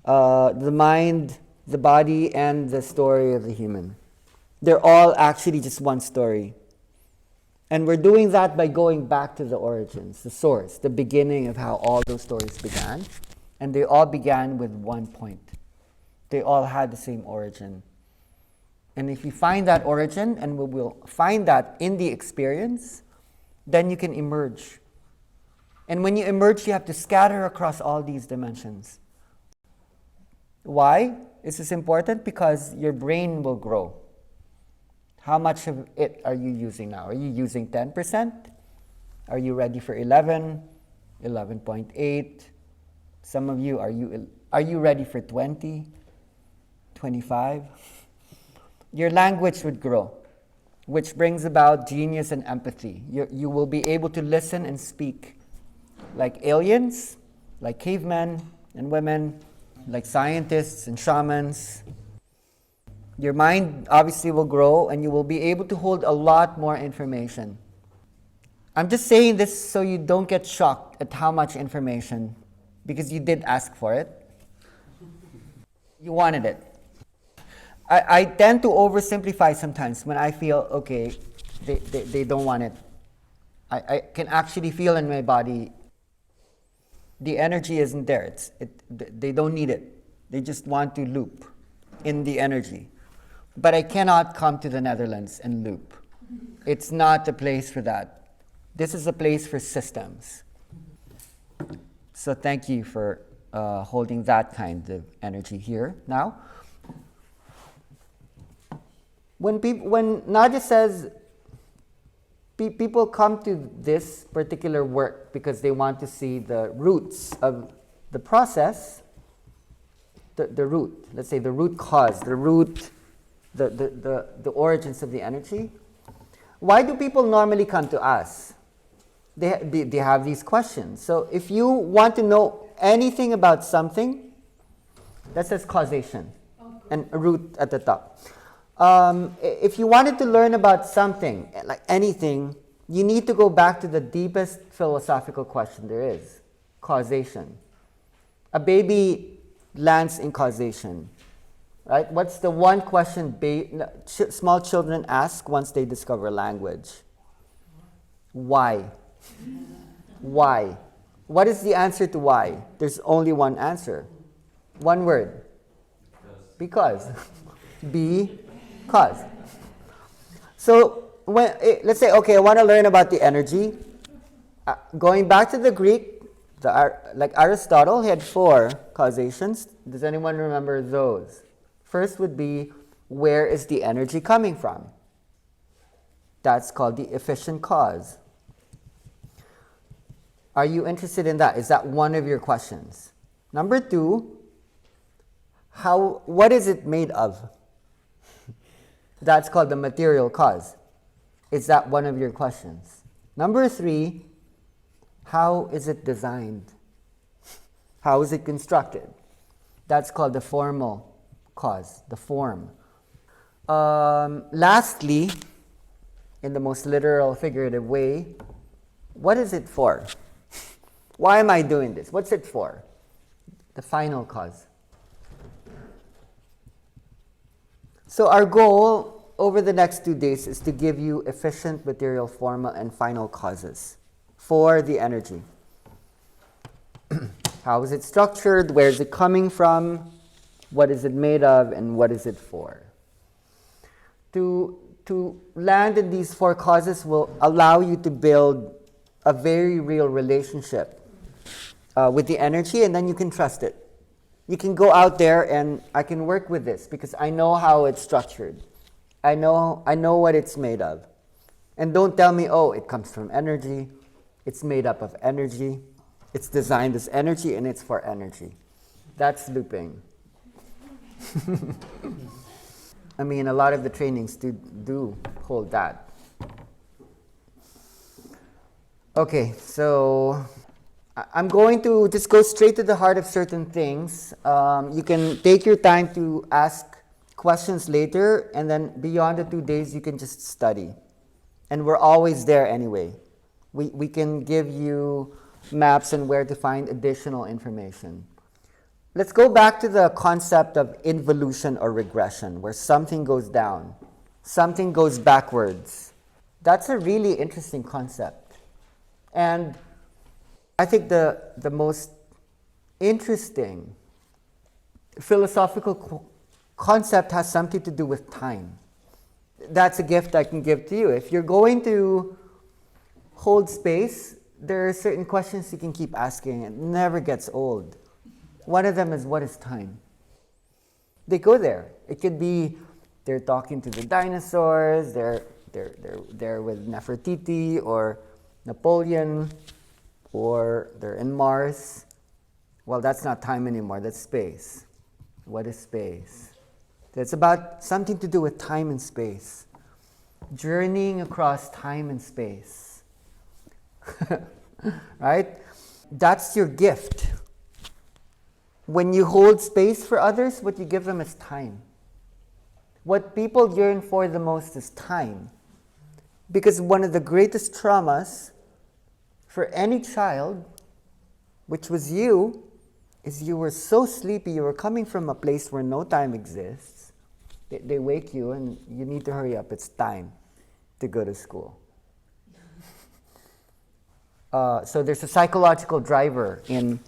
the mind, the body, and the story of the human. They're all actually just one story. And we're doing that by going back to the origins, the source, the beginning of how all those stories began. And they all began with one point. They all had the same origin. And if you find that origin, and we will find that in the experience, then you can emerge. And when you emerge, you have to scatter across all these dimensions. Why is this important? Because your brain will grow. How much of it are you using now? Are you using 10%? Are you ready for 11, 11.8? Some of you, are you ready for 20, 25? Your language would grow, which brings about genius and empathy. You will be able to listen and speak like aliens, like cavemen and women, like scientists and shamans. Your mind obviously will grow, and you will be able to hold a lot more information. I'm just saying this so you don't get shocked at how much information, because you did ask for it. You wanted it. I tend to oversimplify sometimes when I feel, okay, they don't want it. I can actually feel in my body the energy isn't there. They don't need it. They just want to loop in the energy. But I cannot come to the Netherlands and loop. It's not the place for that. This is a place for systems. So thank you for holding that kind of energy here. Now, when Nadia says people come to this particular work because they want to see the roots of the process, the root, let's say the root cause, the root, the origins of the energy. Why do people normally come to us? They have these questions. So if you want to know anything about something, that says causation and a root at the top. If you wanted to learn about something, like anything, you need to go back to the deepest philosophical question there is, causation. A baby lands in causation, right? What's the one question small children ask once they discover language? Why? Why? What is the answer to why? There's only one answer. One word. Because. Because. So, let's say, okay, I want to learn about the energy. Going back to the Greek, like Aristotle, he had 4 causations. Does anyone remember those? First would be, where is the energy coming from? That's called the efficient cause. Are you interested in that? Is that one of your questions? Number 2, what is it made of? That's called the material cause. Is that one of your questions? Number 3, how is it designed? How is it constructed? That's called the formal cause, the form. Lastly, in the most literal, figurative way, what is it for? Why am I doing this? What's it for? The final cause. So our goal over the next 2 days is to give you efficient, material, formal, and final causes for the energy. How is it structured? Where is it coming from? What is it made of? And what is it for? To land in these 4 causes will allow you to build a very real relationship with the energy, and then you can trust it. You can go out there and I can work with this because I know how it's structured. I know what it's made of. And don't tell me, oh, it comes from energy, it's made up of energy, it's designed as energy, and it's for energy. That's looping. I mean, a lot of the trainings do hold that. Okay, so I'm going to just go straight to the heart of certain things. You can take your time to ask questions later, and then beyond the 2 days, you can just study. And we're always there anyway. We can give you maps and where to find additional information. Let's go back to the concept of involution or regression, where something goes down, something goes backwards. That's a really interesting concept. And I think the most interesting philosophical concept has something to do with time. That's a gift I can give to you. If you're going to hold space, there are certain questions you can keep asking. It never gets old. One of them is, what is time? They go there. It could be they're talking to the dinosaurs, they're with Nefertiti or Napoleon, or they're in Mars. Well, that's not time anymore, that's space. What is space? It's about something to do with time and space. Journeying across time and space. Right? That's your gift. When you hold space for others, what you give them is time. What people yearn for the most is time. Because one of the greatest traumas for any child, which was you, is you were so sleepy, you were coming from a place where no time exists. They wake you and you need to hurry up. It's time to go to school. So there's a psychological driver in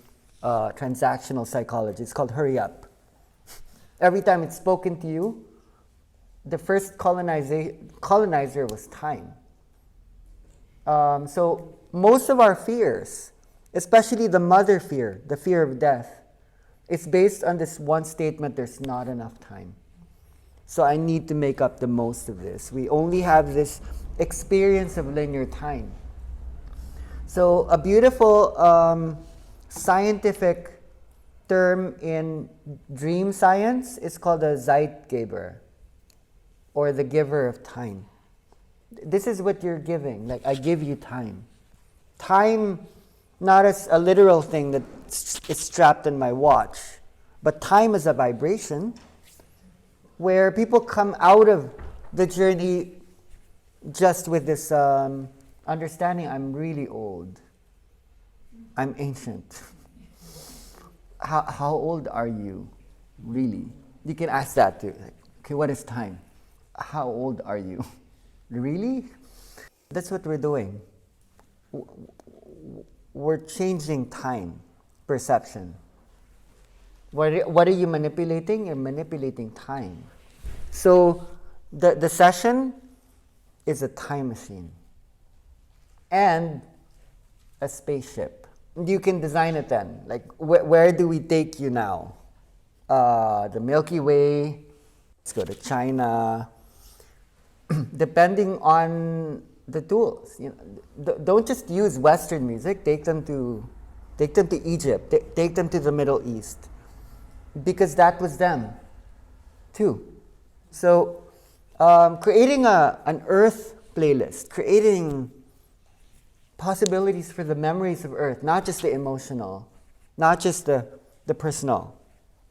transactional psychology. It's called hurry up. Every time it's spoken to you, the first colonizer was time. So most of our fears, especially the mother fear, the fear of death, It's based on this one statement, there's not enough time. So I need to make up the most of this. We only have this experience of linear time. So a beautiful scientific term in dream science is called a Zeitgeber, or the giver of time. This is what you're giving. Like, I give you time. Time, not as a literal thing that is strapped in my watch, but time is a vibration where people come out of the journey just with this understanding, I'm really old. I'm ancient. How old are you, really? You can ask that too. Like, okay, what is time? How old are you? Really? That's what we're doing. We're changing time perception. What are you manipulating? You're manipulating time. So the session is a time machine and a spaceship. You can design it then. Like, where do we take you now? The Milky Way. Let's go to China. Depending on the tools, don't just use Western music. Take them to Egypt. Take them to the Middle East, because that was them, too. So, creating an Earth playlist, creating possibilities for the memories of Earth, not just the emotional, not just the personal.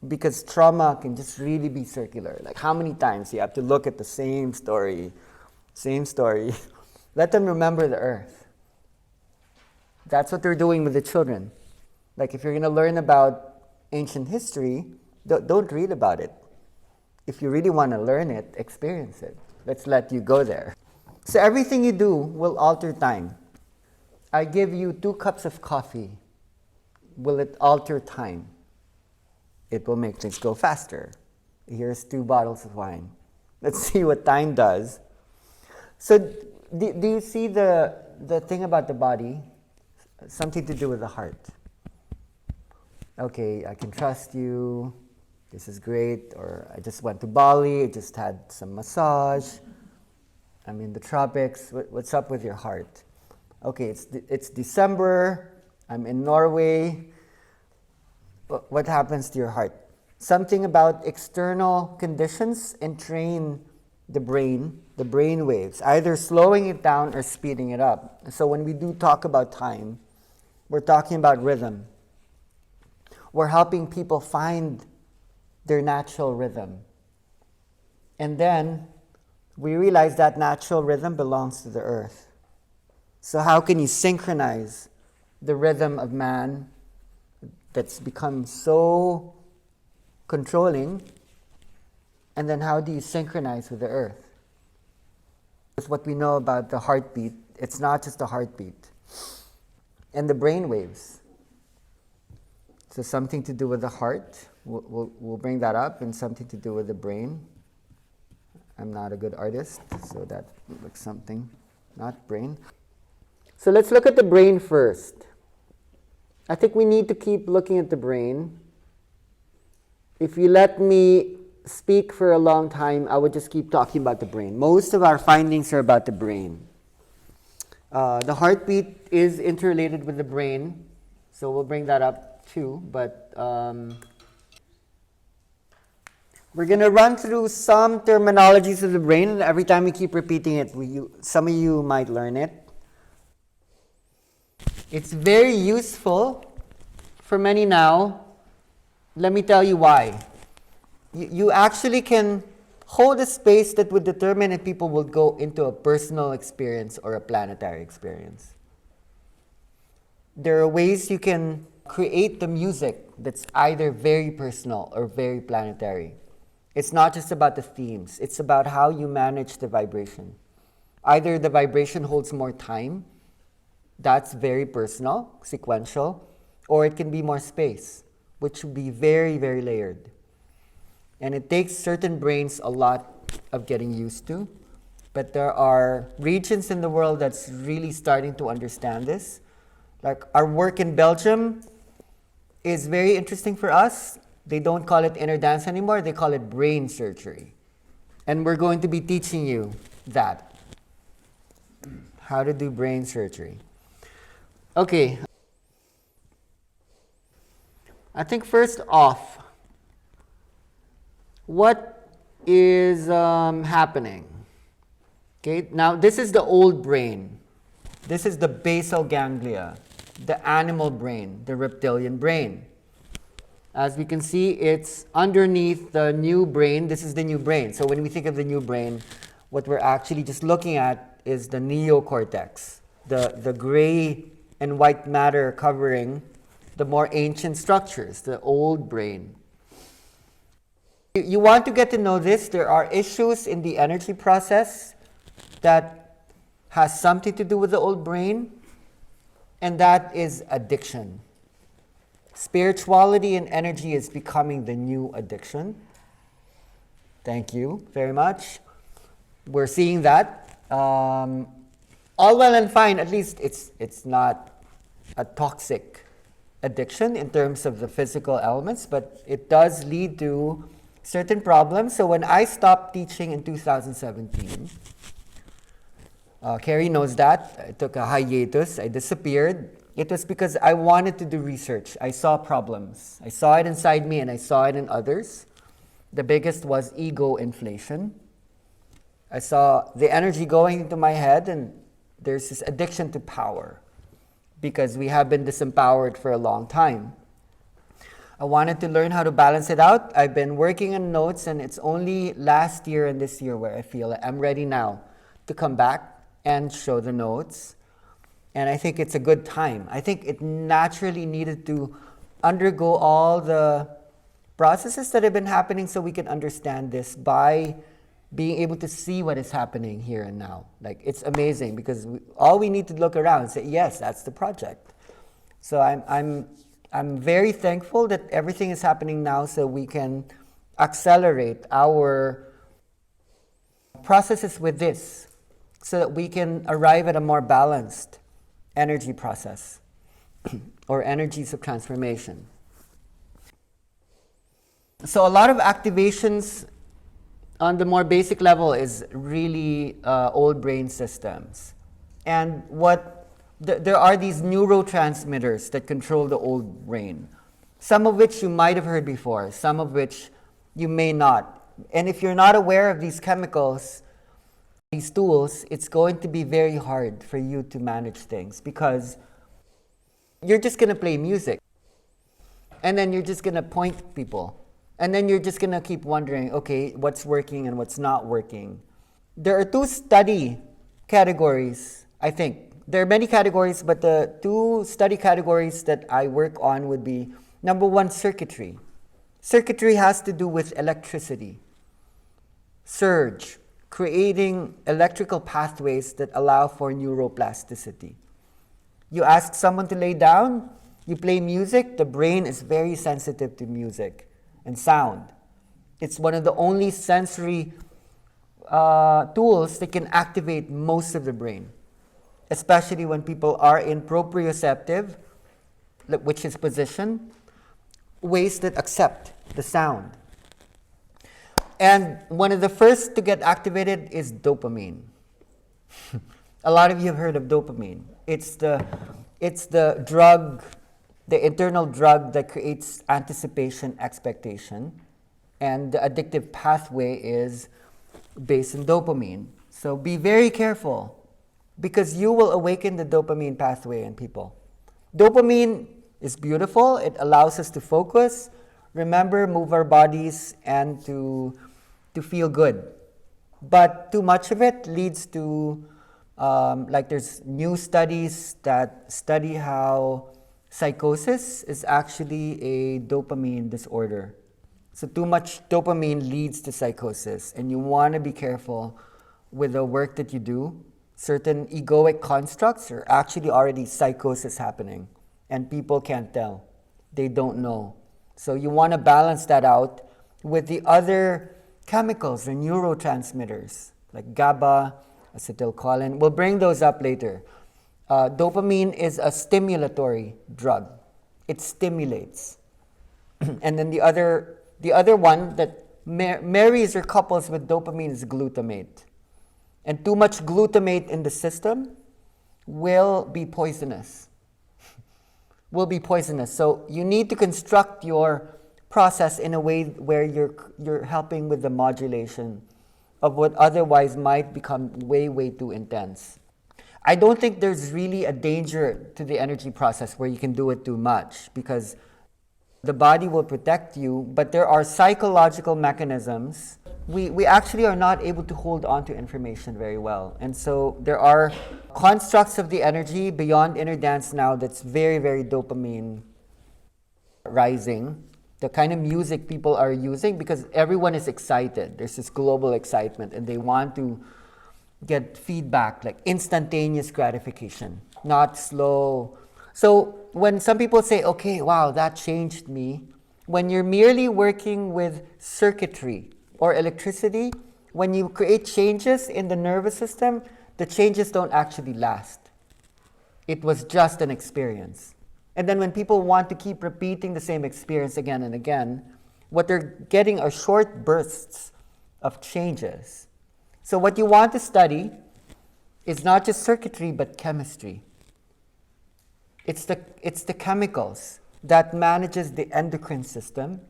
Because trauma can just really be circular. Like, how many times you have to look at the same story. Let them remember the Earth. That's what they're doing with the children. Like, if you're going to learn about ancient history, don't read about it. If you really want to learn it, experience it. Let's let you go there. So everything you do will alter time. I give you 2 cups of coffee. Will it alter time? It will make things go faster. Here's 2 bottles of wine. Let's see what time does. So do you see the thing about the body? Something to do with the heart. Okay, I can trust you. This is great. Or I just went to Bali. I just had some massage. I'm in the tropics. What's up with your heart? Okay, it's December. I'm in Norway. What happens to your heart? Something about external conditions entrain the brain waves, either slowing it down or speeding it up. So when we do talk about time, we're talking about rhythm. We're helping people find their natural rhythm. And then we realize that natural rhythm belongs to the earth. So how can you synchronize the rhythm of man that's become so controlling, and then how do you synchronize with the earth? That's what we know about the heartbeat. It's not just a heartbeat. And the brain waves. So something to do with the heart, we'll bring that up, and something to do with the brain. I'm not a good artist, so that looks something, not brain. So let's look at the brain first. I think we need to keep looking at the brain. If you let me speak for a long time, I would just keep talking about the brain. Most of our findings are about the brain. The heartbeat is interrelated with the brain, so we'll bring that up too. But we're going to run through some terminologies of the brain, and every time we keep repeating it, some of you might learn it. It's very useful for many now. Let me tell you why. You actually can hold a space that would determine if people will go into a personal experience or a planetary experience. There are ways you can create the music that's either very personal or very planetary. It's not just about the themes. It's about how you manage the vibration. Either the vibration holds more time, that's very personal, sequential, or it can be more space, which would be very, very layered. And it takes certain brains a lot of getting used to, but there are regions in the world that's really starting to understand this. Like, our work in Belgium is very interesting for us. They don't call it inner dance anymore, they call it brain surgery. And we're going to be teaching you that. How to do brain surgery. Okay. I think first off, what is happening? Okay, now this is the old brain. This is the basal ganglia, the animal brain, the reptilian brain. As we can see, it's underneath the new brain. This is the new brain. So when we think of the new brain, what we're actually just looking at is the neocortex, the gray and white matter covering the more ancient structures, the old brain. You want to get to know this. There are issues in the energy process that has something to do with the old brain, and that is addiction. Spirituality and energy is becoming the new addiction. Thank you very much. We're seeing that. All well and fine, at least it's not a toxic addiction in terms of the physical elements, but it does lead to certain problems. So when I stopped teaching in 2017, Carrie knows that. I took a hiatus. I disappeared. It was because I wanted to do research. I saw problems. I saw it inside me and I saw it in others. The biggest was ego inflation. I saw the energy going into my head, and there's this addiction to power because we have been disempowered for a long time. I wanted to learn how to balance it out. I've been working on notes, and it's only last year and this year where I feel I'm ready now to come back and show the notes. And I think it's a good time. I think it naturally needed to undergo all the processes that have been happening so we can understand this by being able to see what is happening here and now. Like, it's amazing because all we need to look around and say, yes, that's the project. So I'm very thankful that everything is happening now so we can accelerate our processes with this so that we can arrive at a more balanced energy process or energies of transformation. So a lot of activations on the more basic level is really old brain systems. And there are these neurotransmitters that control the old brain, some of which you might have heard before, some of which you may not. And if you're not aware of these chemicals, these tools, it's going to be very hard for you to manage things because you're just going to play music and then you're just going to point people and then you're just going to keep wondering, okay, what's working and what's not working. There are two study categories, I think. There are many categories, but the two study categories that I work on would be, number one, circuitry. Circuitry has to do with electricity, surge, creating electrical pathways that allow for neuroplasticity. You ask someone to lay down, you play music, the brain is very sensitive to music and sound. It's one of the only sensory tools that can activate most of the brain, especially when people are in proprioceptive, which is position, ways that accept the sound. And one of the first to get activated is dopamine. A lot of you have heard of dopamine. It's the drug, the internal drug that creates anticipation, expectation. And the addictive pathway is based on dopamine. So be very careful because you will awaken the dopamine pathway in people. Dopamine is beautiful. It allows us to focus, remember, move our bodies, and to feel good. But too much of it leads to, like there's new studies that study how psychosis is actually a dopamine disorder. So too much dopamine leads to psychosis, and you want to be careful with the work that you do. Certain egoic constructs are actually already psychosis happening, and people can't tell. They don't know. So you want to balance that out with the other chemicals, the neurotransmitters, like GABA, acetylcholine. We'll bring those up later. Dopamine is a stimulatory drug. It stimulates. And then the other one that marries or couples with dopamine is glutamate. And too much glutamate in the system will be poisonous. So you need to construct your process in a way where you're helping with the modulation of what otherwise might become way, way too intense. I don't think there's really a danger to the energy process where you can do it too much, because the body will protect you, but there are psychological mechanisms. We actually are not able to hold on to information very well. And so there are constructs of the energy beyond inner dance now that's very, very dopamine rising. The kind of music people are using, because everyone is excited. There's this global excitement and they want to get feedback, like instantaneous gratification, not slow. So when some people say, okay, wow, that changed me, when you're merely working with circuitry or electricity, when you create changes in the nervous system, the changes don't actually last. It was just an experience. And then when people want to keep repeating the same experience again and again, what they're getting are short bursts of changes. So what you want to study is not just circuitry, but chemistry. It's the chemicals that manages the endocrine system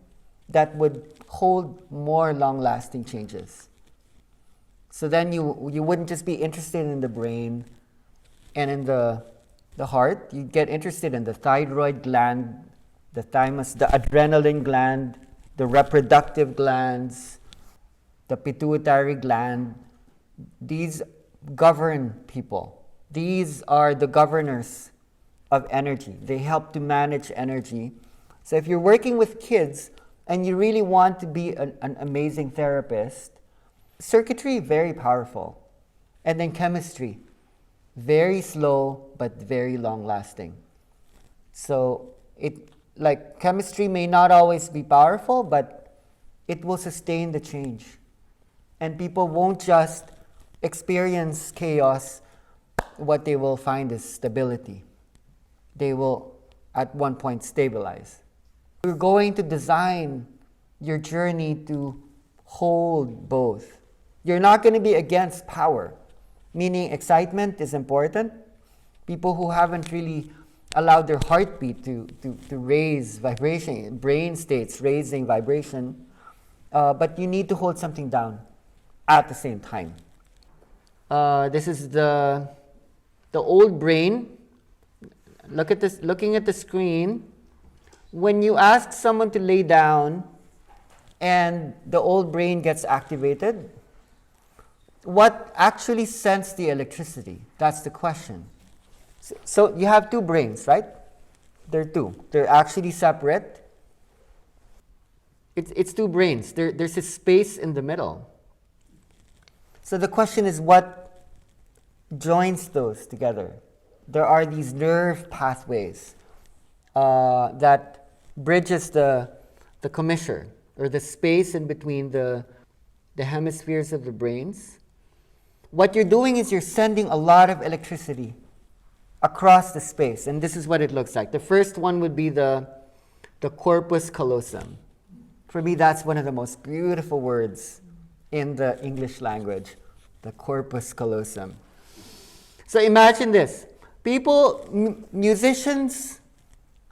that would hold more long-lasting changes. So then you wouldn't just be interested in the brain and in the heart. You get interested in the thyroid gland, the thymus, the adrenaline gland, the reproductive glands, the pituitary gland. These govern people. These are the governors of energy. They help to manage energy. So if you're working with kids and you really want to be an amazing therapist, circuitry, very powerful. And then chemistry, very slow but very long lasting. So chemistry may not always be powerful, but it will sustain the change. And people won't just experience chaos. What they will find is stability. They will at one point stabilize. You're going to design your journey to hold both. You're not going to be against power, meaning excitement is important. People who haven't really allowed their heartbeat to raise vibration, brain states raising vibration, but you need to hold something down at the same time. This is the old brain. Look at this, looking at the screen. When you ask someone to lay down and the old brain gets activated, what actually sends the electricity? That's the question. So you have two brains, right? There are two. They're actually separate. It's two brains. There's a space in the middle. So the question is, what joins those together? There are these nerve pathways that bridges the commissure, or the space in between the hemispheres of the brains. What you're doing is you're sending a lot of electricity across the space, and this is what it looks like. The first one would be the corpus callosum. For me, that's one of the most beautiful words in the English language, the corpus callosum. So imagine this. Musicians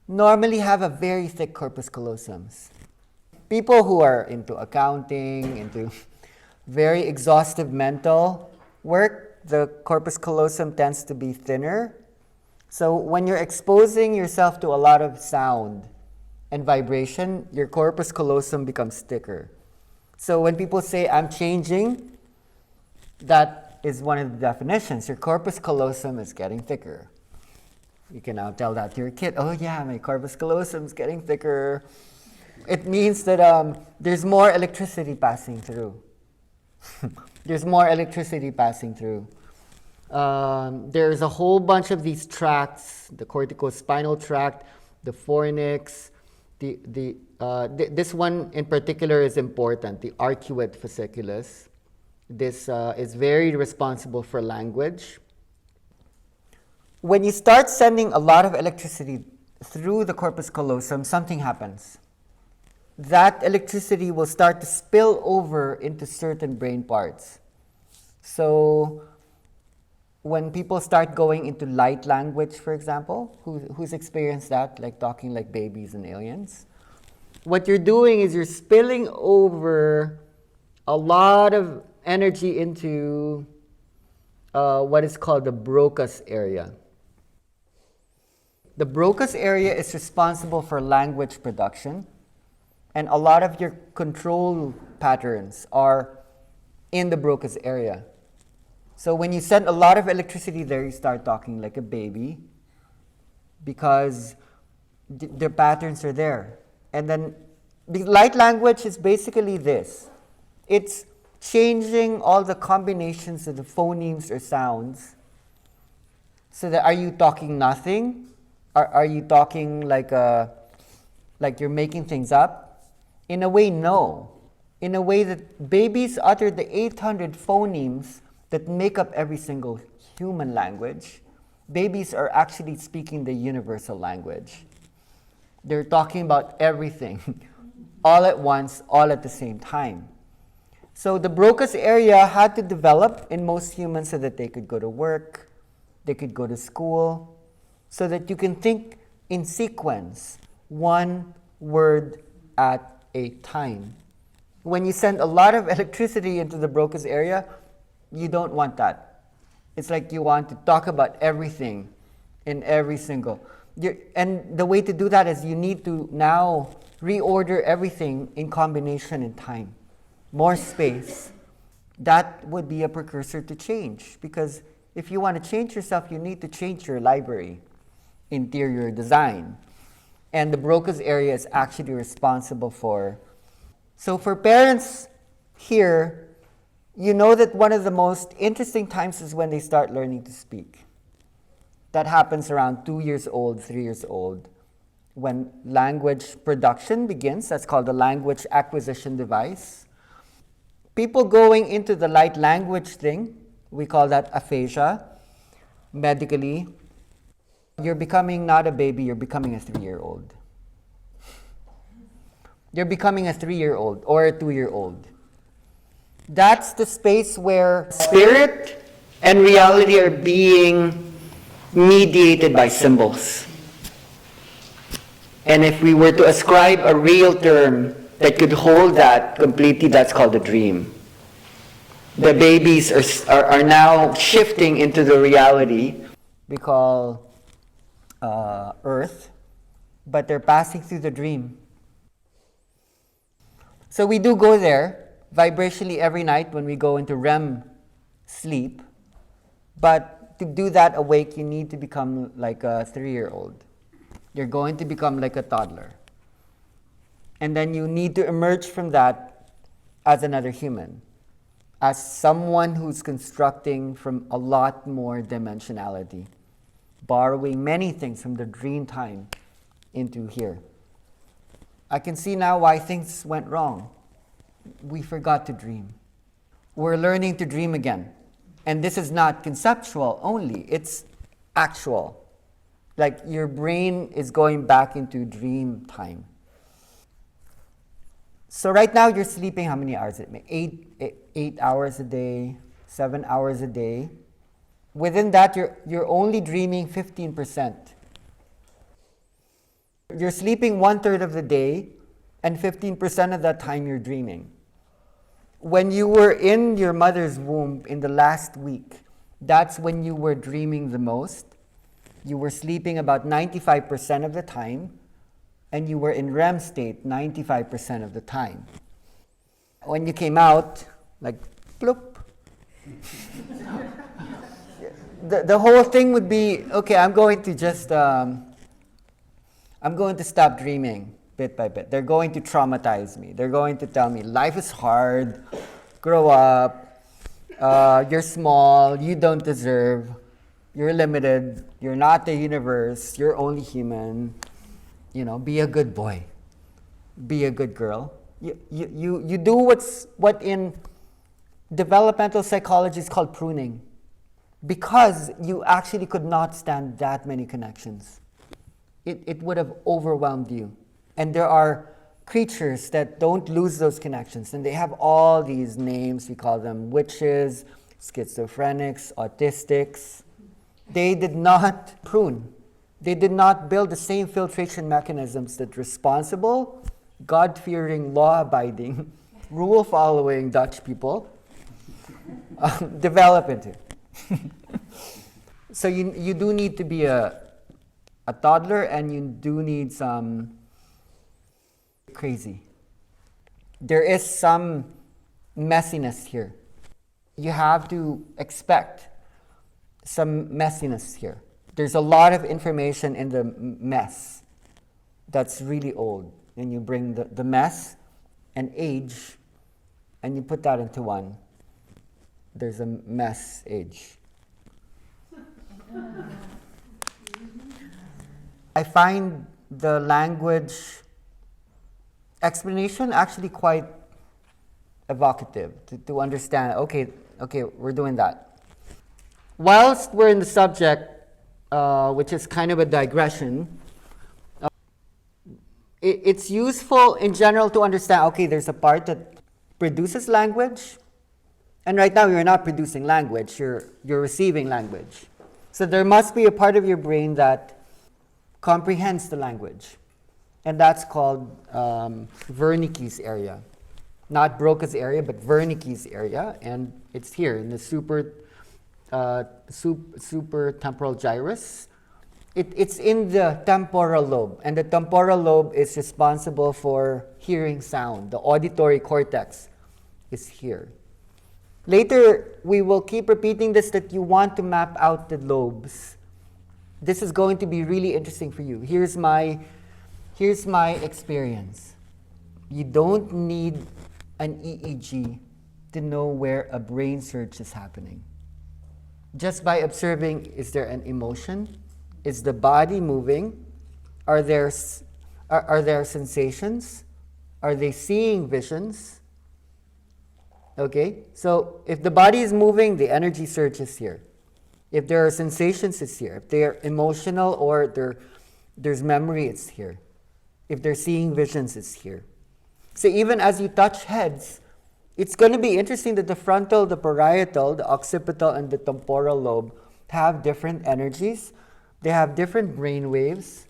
normally have a very thick corpus callosum. People who are into accounting, into very exhaustive mental work, the corpus callosum tends to be thinner. So when you're exposing yourself to a lot of sound and vibration, your corpus callosum becomes thicker. So when people say, I'm changing, that is one of the definitions. Your corpus callosum is getting thicker. You can now tell that to your kid. Oh yeah, my corpus callosum is getting thicker. It means that there's more electricity passing through. There's more electricity passing through. There's a whole bunch of these tracts, the corticospinal tract, the fornix, this one in particular is important, the arcuate fasciculus. This is very responsible for language. When you start sending a lot of electricity through the corpus callosum, something happens. that electricity will start to spill over into certain brain parts. So when people start going into light language, for example, who's experienced that, like talking like babies and aliens, what you're doing is you're spilling over a lot of energy into what is called the Broca's area. The Broca's area is responsible for language production, and a lot of your control patterns are in the Broca's area. So when you send a lot of electricity there, you start talking like a baby because the patterns are there. And then the light language is basically this. It's changing all the combinations of the phonemes or sounds. So that are you talking nothing? Are you talking like you're making things up? In a way, no. In a way that babies utter the 800 phonemes that make up every single human language. Babies are actually speaking the universal language. They're talking about everything, all at once, all at the same time. So the Broca's area had to develop in most humans so that they could go to work, they could go to school, so that you can think in sequence, one word at a time. When you send a lot of electricity into the Broca's area, you don't want that. It's like you want to talk about everything in every single. And the way to do that is you need to now reorder everything in combination in time. More space. That would be a precursor to change. Because if you want to change yourself, you need to change your library, interior design. And the Broca's area is actually responsible for. So for parents here, you know that one of the most interesting times is when they start learning to speak. That happens around 2 years old, 3 years old. When language production begins, that's called the language acquisition device. People going into the light language thing, we call that aphasia, medically. You're becoming not a baby, you're becoming a 3-year-old. You're becoming a 3-year-old or a 2-year-old. That's the space where spirit and reality are being mediated by symbols. And if we were to ascribe a real term that could hold that completely, that's called a dream. The babies are now shifting into the reality we call Earth, but they're passing through the dream. So we do go there vibrationally every night when we go into REM sleep, but to do that awake, you need to become like a 3-year-old. You're going to become like a toddler. And then you need to emerge from that as another human, as someone who's constructing from a lot more dimensionality, borrowing many things from the dream time into here. I can see now why things went wrong. We forgot to dream. We're learning to dream again. And this is not conceptual only, it's actual. Like your brain is going back into dream time. So right now you're sleeping how many hours a day? 8 hours a day, 7 hours a day. Within that, you're only dreaming 15%. You're sleeping 1/3 of the day, and 15% of that time you're dreaming. When you were in your mother's womb in the last week, that's when you were dreaming the most. You were sleeping about 95% of the time, and you were in REM state 95% of the time. When you came out, like, bloop. The whole thing would be, okay, I'm going to stop dreaming bit by bit. They're going to traumatize me. They're going to tell me, life is hard, grow up, you're small, you don't deserve, you're limited, you're not the universe, you're only human. You know, be a good boy, be a good girl. You do what in developmental psychology is called pruning, because you actually could not stand that many connections. It would have overwhelmed you. And there are creatures that don't lose those connections. And they have all these names. We call them witches, schizophrenics, autistics. They did not prune. They did not build the same filtration mechanisms that responsible, God-fearing, law-abiding, rule-following Dutch people develop into. So you do need to be a toddler, and you do need some crazy. There is some messiness here. You have to expect some messiness here. There's a lot of information in the mess that's really old. And you bring the mess and age, and you put that into one. There's a mess age. I find the language explanation actually quite evocative to understand, okay, we're doing that. Whilst we're in the subject, which is kind of a digression, it's useful in general to understand, okay, there's a part that produces language, and right now you're not producing language, you're receiving language. So there must be a part of your brain that comprehends the language, and that's called Wernicke's area. Not Broca's area, but Wernicke's area, and it's here in the super temporal gyrus. It's in the temporal lobe, and the temporal lobe is responsible for hearing sound. The auditory cortex is here. Later, we will keep repeating this, that you want to map out the lobes. This is going to be really interesting for you. Here's my experience. You don't need an EEG to know where a brain surge is happening. Just by observing, is there an emotion? Is the body moving? Are there sensations? Are they seeing visions? Okay, so if the body is moving, the energy surge is here. If there are sensations, it's here. If they're emotional or there's memory, it's here. If they're seeing visions, it's here. So even as you touch heads, it's going to be interesting that the frontal, the parietal, the occipital, and the temporal lobe have different energies. They have different brain waves.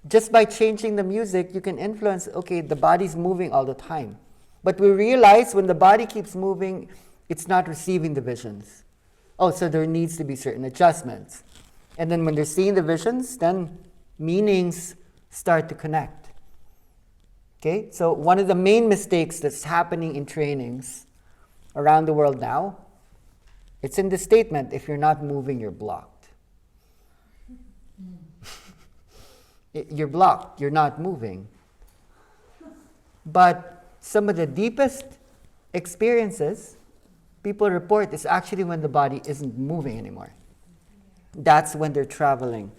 Just by changing the music, you can influence, okay, the body's moving all the time. But we realize when the body keeps moving, it's not receiving the visions. Oh, so there needs to be certain adjustments. And then when they're seeing the visions, then meanings start to connect. Okay, so one of the main mistakes that's happening in trainings around the world now, it's in the statement, if you're not moving, you're blocked. You're blocked, you're not moving. But some of the deepest experiences people report is actually when the body isn't moving anymore. That's when they're traveling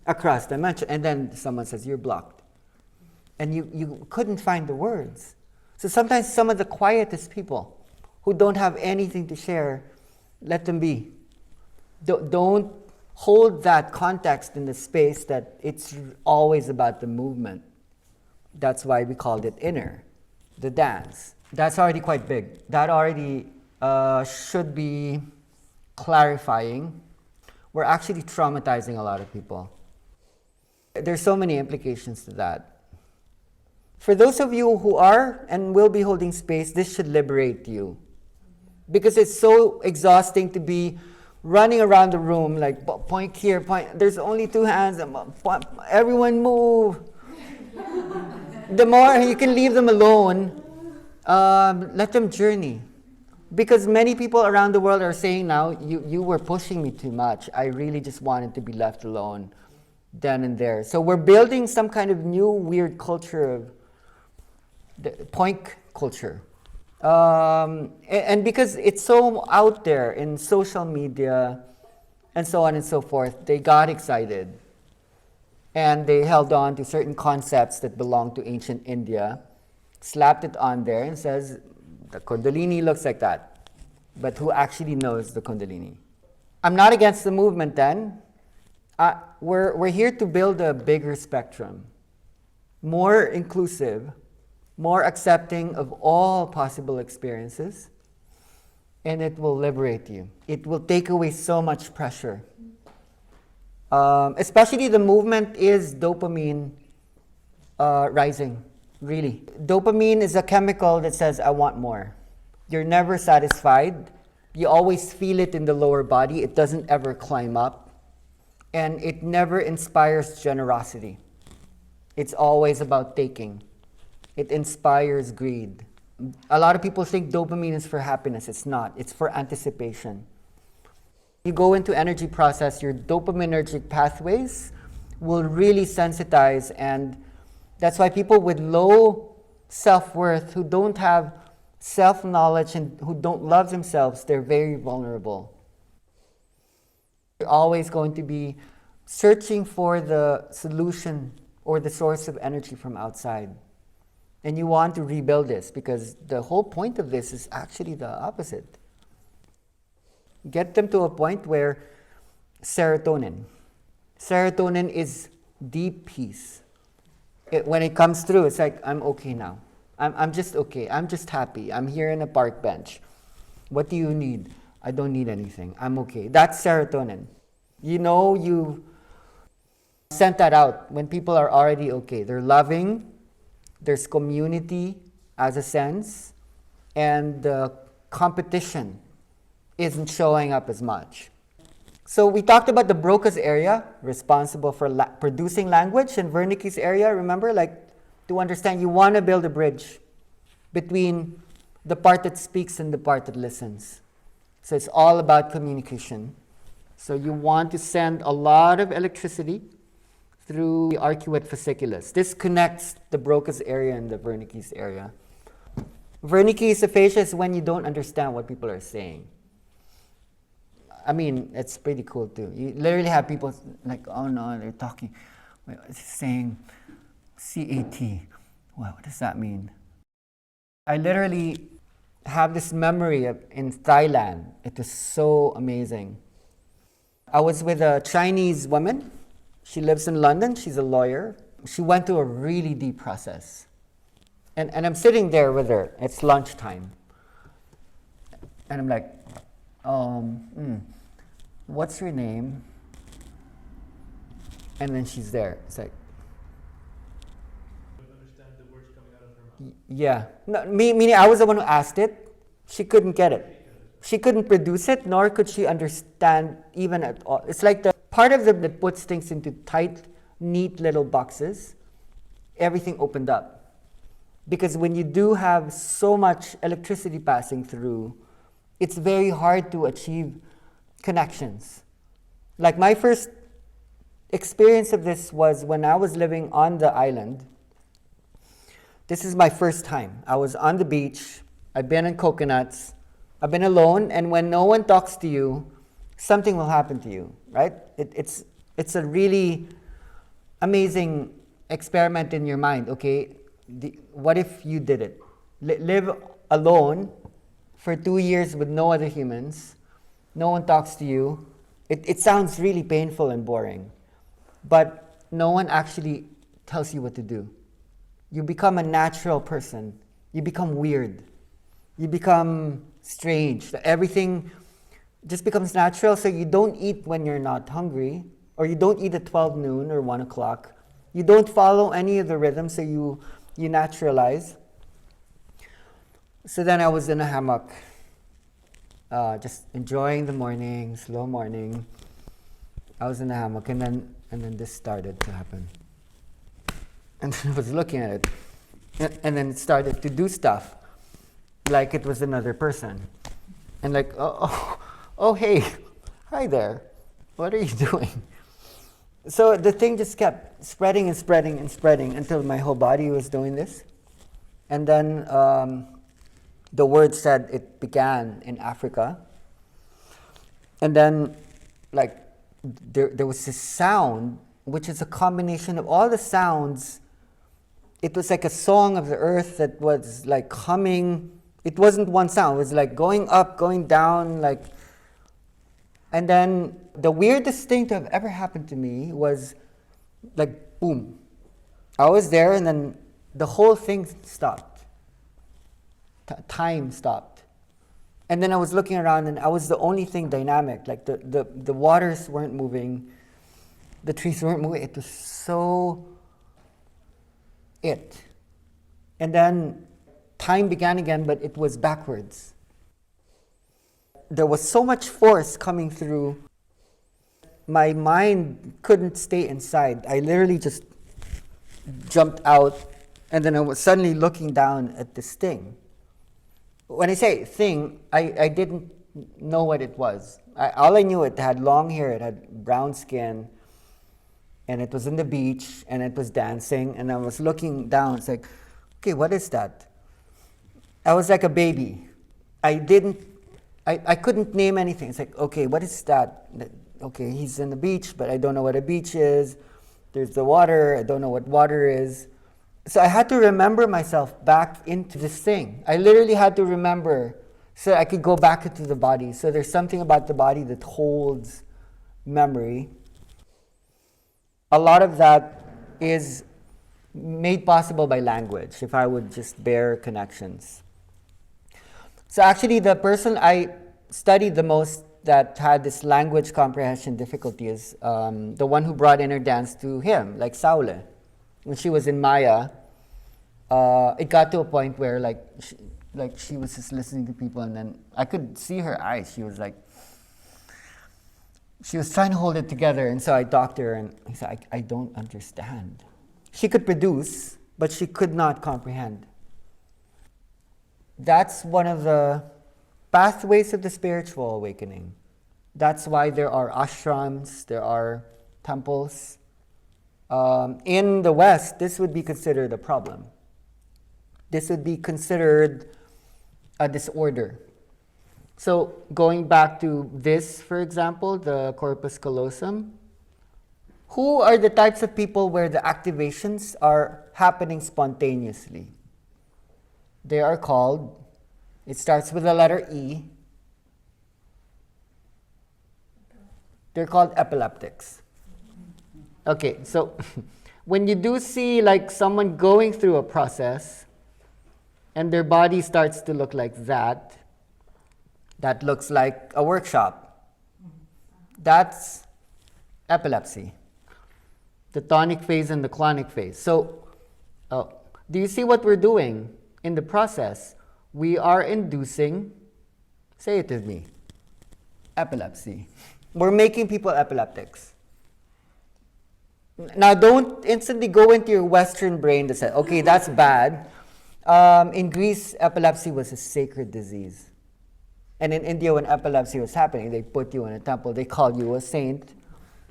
across dimension. And then someone says, you're blocked. And you couldn't find the words. So sometimes some of the quietest people who don't have anything to share, let them be. Don't hold that context in the space that it's always about the movement. That's why we called it inner, the dance. That's already quite big. That already should be clarifying. We're actually traumatizing a lot of people. There's so many implications to that. For those of you who are and will be holding space, this should liberate you. Because it's so exhausting to be running around the room like point here, point. There's only two hands. Everyone move. The more you can leave them alone, let them journey. Because many people around the world are saying now, you were pushing me too much. I really just wanted to be left alone then and there. So we're building some kind of new weird culture of the poink culture. And because it's so out there in social media and so on and so forth, they got excited. And they held on to certain concepts that belong to ancient India, slapped it on there and says, the Kundalini looks like that. But who actually knows the Kundalini? I'm not against the movement then. We're here to build a bigger spectrum. more inclusive, more accepting of all possible experiences, and it will liberate you. It will take away so much pressure. Especially the movement is dopamine rising, really. Dopamine is a chemical that says, I want more. You're never satisfied. You always feel it in the lower body. It doesn't ever climb up. And it never inspires generosity. It's always about taking. It inspires greed. A lot of people think dopamine is for happiness. It's not. It's for anticipation. You go into energy process, your dopaminergic pathways will really sensitize, and that's why people with low self-worth, who don't have self-knowledge and who don't love themselves, they're very vulnerable. You're always going to be searching for the solution or the source of energy from outside. And you want to rebuild this, because the whole point of this is actually the opposite. Get them to a point where serotonin is deep peace. When it comes through, it's like, I'm okay now. I'm just okay. I'm just happy. I'm here in a park bench. What do you need? I don't need anything. I'm okay. That's serotonin. You know, you sent that out when people are already okay. They're loving. There's community as a sense. And the competition isn't showing up as much. So we talked about the Broca's area, responsible for producing language, and Wernicke's area, remember, like, to understand, you want to build a bridge between the part that speaks and the part that listens. So it's all about communication. So you want to send a lot of electricity through the arcuate fasciculus. This connects the Broca's area and the Wernicke's area. Wernicke's aphasia is when you don't understand what people are saying. I mean, it's pretty cool too. You literally have people like, oh no, they're talking, it's saying CAT. Well, what does that mean? I literally have this memory in Thailand. It was so amazing. I was with a Chinese woman. She lives in London. She's a lawyer. She went through a really deep process. And I'm sitting there with her. It's lunchtime. And I'm like, what's your name? And then she's there. It's like, understand the words coming out of her mouth. yeah. No, meaning I was the one who asked it. She couldn't get it. She couldn't produce it, nor could she understand even at all. It's like the part of them that puts things into tight, neat little boxes, everything opened up. Because when you do have so much electricity passing through, it's very hard to achieve connections. Like my first experience of this was when I was living on the island. This is my first time. I was on the beach. I've been in coconuts. I've been alone, and when no one talks to you, something will happen to you, right? It's a really amazing experiment in your mind, okay? What if you did it? Live alone for 2 years with no other humans. No one talks to you. It sounds really painful and boring, but no one actually tells you what to do. You become a natural person. You become weird. You become strange. Everything just becomes natural, so you don't eat when you're not hungry, or you don't eat at 12 noon or 1 o'clock. You don't follow any of the rhythms, so you naturalize. So then I was in a hammock, just enjoying the morning, slow morning. I was in a hammock, and then this started to happen. And then I was looking at it, and then it started to do stuff, like it was another person. And like, oh, hey, hi there, what are you doing? So the thing just kept spreading and spreading and spreading until my whole body was doing this. And then the word said it began in Africa. And then like there was this sound, which is a combination of all the sounds. It was like a song of the earth that was like humming. It wasn't one sound. It was like going up, going down, like. And then the weirdest thing to have ever happened to me was like boom. I was there, and then the whole thing stopped. Time stopped. And then I was looking around, and I was the only thing dynamic. Like the waters weren't moving, the trees weren't moving. It was so it. And then time began again, but it was backwards. There was so much force coming through. My mind couldn't stay inside. I literally just jumped out, and then I was suddenly looking down at this thing. When I say thing, I didn't know what it was. All I knew, it had long hair, it had brown skin, and it was in the beach, and it was dancing, and I was looking down. It's like, okay, what is that? I was like a baby. I couldn't name anything. It's like, okay, what is that? Okay, he's in the beach, but I don't know what a beach is. There's the water, I don't know what water is. So I had to remember myself back into this thing. I literally had to remember so I could go back into the body. So there's something about the body that holds memory. A lot of that is made possible by language, if I would just bear connections. So actually, the person I studied the most that had this language comprehension difficulty is the one who brought inner dance to him, like Saule. When she was in Maya, it got to a point where she was just listening to people, and then I could see her eyes. She was trying to hold it together, and so I talked to her, and I said, I don't understand. She could produce, but she could not comprehend. That's one of the pathways of the spiritual awakening. That's why there are ashrams, there are temples. In the West, this would be considered a problem. This would be considered a disorder. So going back to this, for example, the corpus callosum, who are the types of people where the activations are happening spontaneously? They are called, it starts with the letter E. They're called epileptics. Okay, so when you do see like someone going through a process and their body starts to look like that, that looks like a workshop. That's epilepsy. The tonic phase and the clonic phase. So, do you see what we're doing in the process? We are inducing, say it with me, epilepsy. We're making people epileptics. Now, don't instantly go into your Western brain to say, okay, that's bad. In Greece, epilepsy was a sacred disease. And in India, when epilepsy was happening, they put you in a temple. They called you a saint.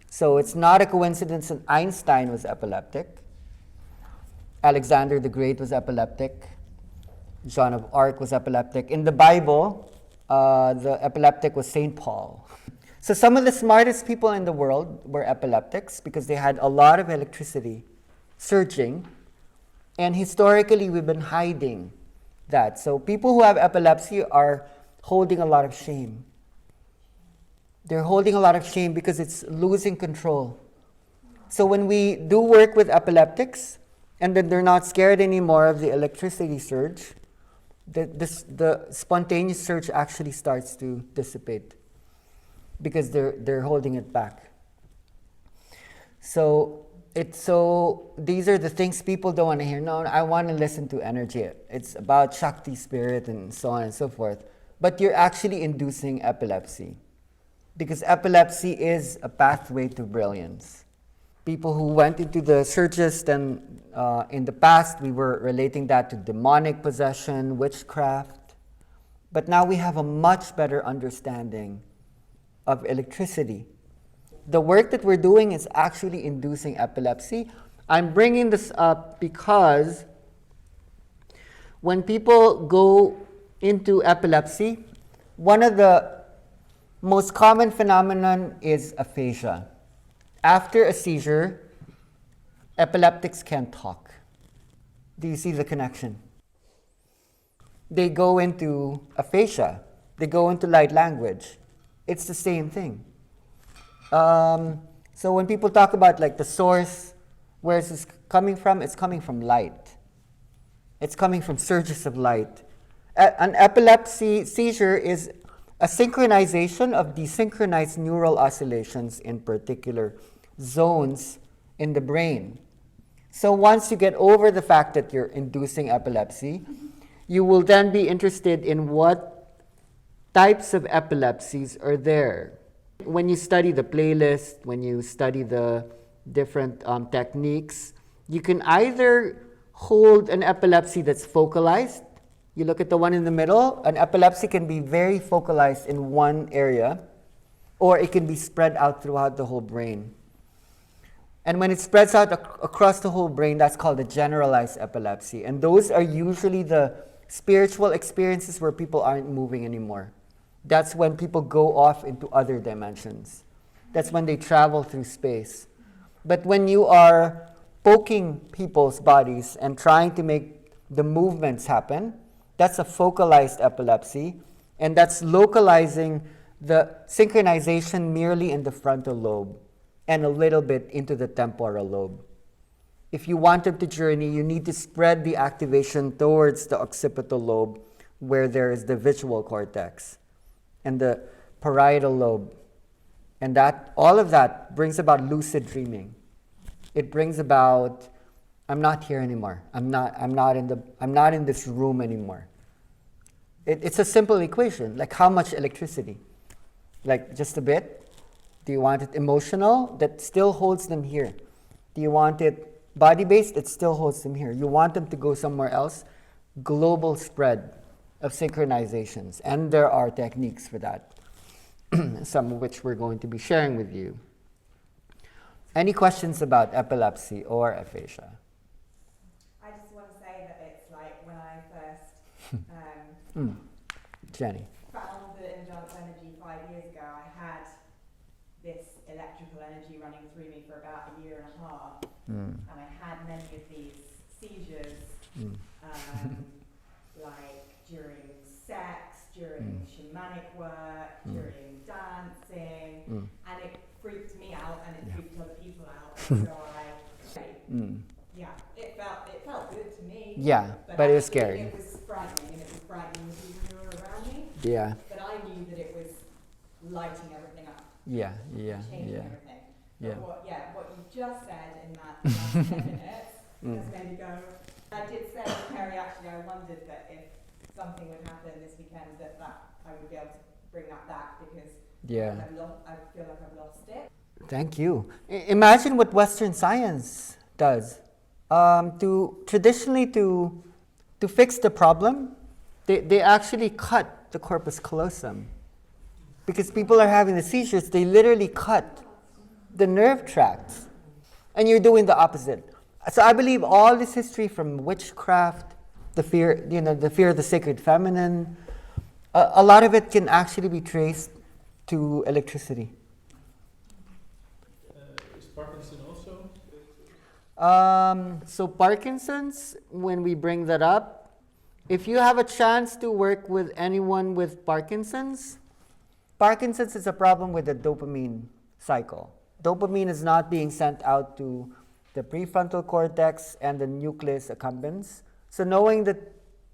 So it's not a coincidence that Einstein was epileptic. Alexander the Great was epileptic. Joan of Arc was epileptic. In the Bible, the epileptic was Saint Paul. So some of the smartest people in the world were epileptics because they had a lot of electricity surging. And historically, we've been hiding that. So people who have epilepsy are holding a lot of shame. They're holding a lot of shame because it's losing control. So when we do work with epileptics, and then they're not scared anymore of the electricity surge, the spontaneous surge actually starts to dissipate because they're holding it back. So these are the things people don't want to hear. No, I want to listen to energy. It's about Shakti, spirit, and so on and so forth. But you're actually inducing epilepsy because epilepsy is a pathway to brilliance. People who went into the surges, then in the past we were relating that to demonic possession, witchcraft. But now we have a much better understanding of electricity. The work that we're doing is actually inducing epilepsy. I'm bringing this up because when people go into epilepsy, one of the most common phenomenon is aphasia. After a seizure, epileptics can't talk. Do you see the connection? They go into aphasia. They go into light language. It's the same thing. So when people talk about like the source, where is this coming from? It's coming from light. It's coming from surges of light. An epilepsy seizure is a synchronization of desynchronized neural oscillations in particular zones in the brain. So once you get over the fact that you're inducing epilepsy, you will then be interested in what types of epilepsies are there. When you study the playlist, when you study the different techniques, you can either hold an epilepsy that's focalized. You look at the one in the middle, an epilepsy can be very focalized in one area, or it can be spread out throughout the whole brain. And when it spreads out across the whole brain, that's called a generalized epilepsy. And those are usually the spiritual experiences where people aren't moving anymore. That's when people go off into other dimensions. That's when they travel through space. But when you are poking people's bodies and trying to make the movements happen, that's a focalized epilepsy, and that's localizing the synchronization merely in the frontal lobe and a little bit into the temporal lobe. If you want them to journey, you need to spread the activation towards the occipital lobe, where there is the visual cortex and the parietal lobe. And that all of that brings about lucid dreaming. It brings about, I'm not here anymore. I'm not in this room anymore. It's a simple equation, like how much electricity? Like just a bit? Do you want it emotional? That still holds them here. Do you want it body-based? It still holds them here. You want them to go somewhere else? Global spread of synchronizations. And there are techniques for that, some of which we're going to be sharing with you. Any questions about epilepsy or aphasia? I just want to say that it's like when I first Jenny. found the innerdance energy 5 years ago, I had this electrical energy running through me for about a year and a half. And I had many of these seizures, like during sex, during shamanic work, during dancing, and it freaked me out and it freaked other people out. And so yeah, it felt good to me. Yeah, but it was scary. It was frightening, and it was frightening to people who were around me. Yeah. But I knew that it was lighting everything up. Yeah. Changing everything. Yeah. But what you just said in that last 10 minutes has made me go. I did say to Kerry, actually, I wondered that if something would happen this weekend, that I would be able to bring that back, because I feel like I've lost it. Thank you. Imagine what Western science does. Traditionally, to fix the problem, they actually cut the corpus callosum. Because people are having the seizures, they literally cut the nerve tracts. And you're doing the opposite. So I believe all this history from witchcraft, the fear of the sacred feminine, a lot of it can actually be traced to electricity. Is Parkinson also? So Parkinson's, when we bring that up, if you have a chance to work with anyone with Parkinson's is a problem with the dopamine cycle. Dopamine is not being sent out to the prefrontal cortex and the nucleus accumbens. So knowing that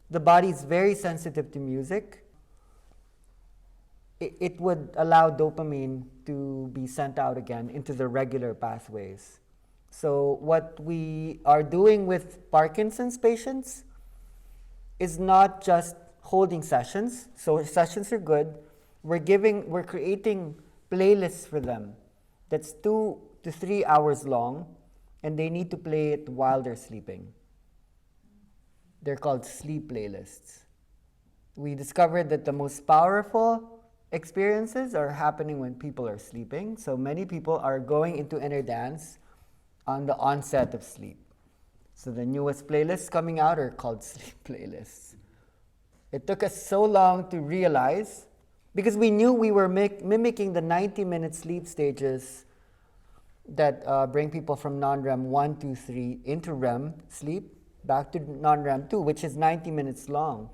the body is very sensitive to music, it would allow dopamine to be sent out again into the regular pathways. So what we are doing with Parkinson's patients is not just holding sessions. So sessions are good. We're creating playlists for them that's 2 to 3 hours long, and they need to play it while they're sleeping. They're called sleep playlists. We discovered that the most powerful experiences are happening when people are sleeping. So many people are going into inner dance on the onset of sleep. So the newest playlists coming out are called sleep playlists. It took us so long to realize, because we knew we were mimicking the 90-minute sleep stages that bring people from non-REM 1, 2, 3 into REM sleep, back to non-REM 2, which is 90 minutes long.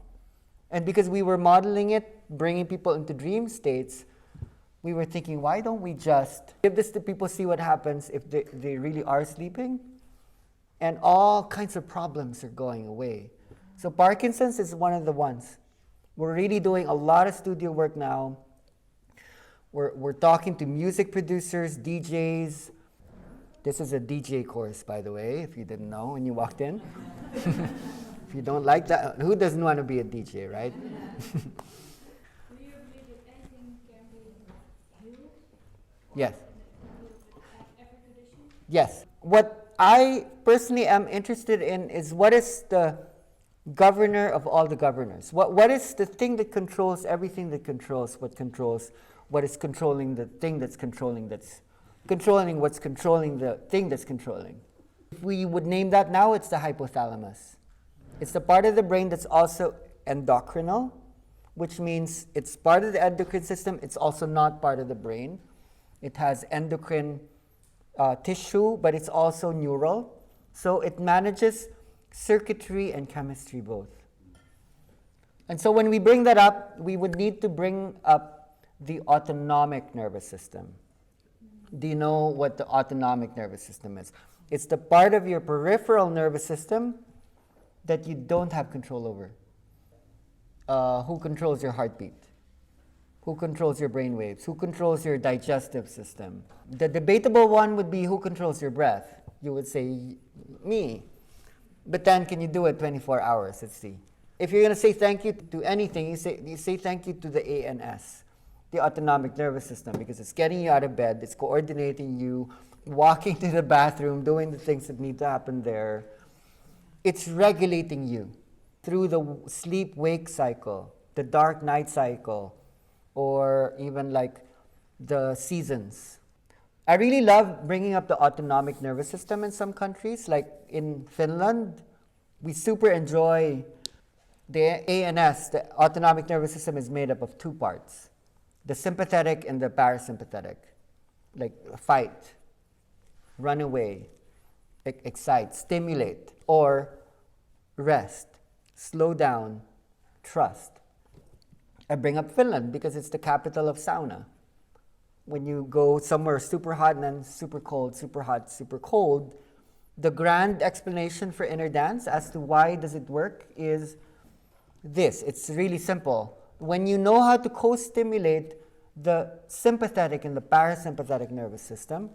And because we were modeling it, bringing people into dream states, we were thinking, why don't we just give this to people, see what happens if they really are sleeping? and all kinds of problems are going away. So Parkinson's is one of the ones. We're really doing a lot of studio work now. We're talking to music producers, DJs. This is a DJ course, by the way, if you didn't know when you walked in. If you don't like that, who doesn't want to be a DJ, right? Do you believe that anything can be healed? Yes. Every condition? Yes. What I personally am interested in is what is the governor of all the governors? What is the thing that controls everything that controls what is controlling the thing that's controlling what's controlling the thing that's controlling? If we would name that now, it's the hypothalamus. It's the part of the brain that's also endocrinal, which means it's part of the endocrine system. It's also not part of the brain. It has endocrine tissue, but it's also neural. So it manages circuitry and chemistry both. And so when we bring that up, we would need to bring up the autonomic nervous system. Do you know what the autonomic nervous system is? It's the part of your peripheral nervous system that you don't have control over. Who controls your heartbeat? Who controls your brain waves? Who controls your digestive system? The debatable one would be who controls your breath. You would say, me. But then can you do it 24 hours? Let's see. If you're going to say thank you to anything, you say thank you to the ANS, the autonomic nervous system, because it's getting you out of bed, it's coordinating you, walking to the bathroom, doing the things that need to happen there. It's regulating you through the sleep-wake cycle, the dark night cycle, or even like the seasons. I really love bringing up the autonomic nervous system in some countries. Like in Finland, we super enjoy the ANS, the autonomic nervous system is made up of two parts, the sympathetic and the parasympathetic. Like fight, run away, excite, stimulate, or rest, slow down, trust. I bring up Finland because it's the capital of sauna. When you go somewhere super hot and then super cold, super hot, super cold, the grand explanation for inner dance as to why does it work is this. It's really simple. When you know how to co-stimulate the sympathetic and the parasympathetic nervous system,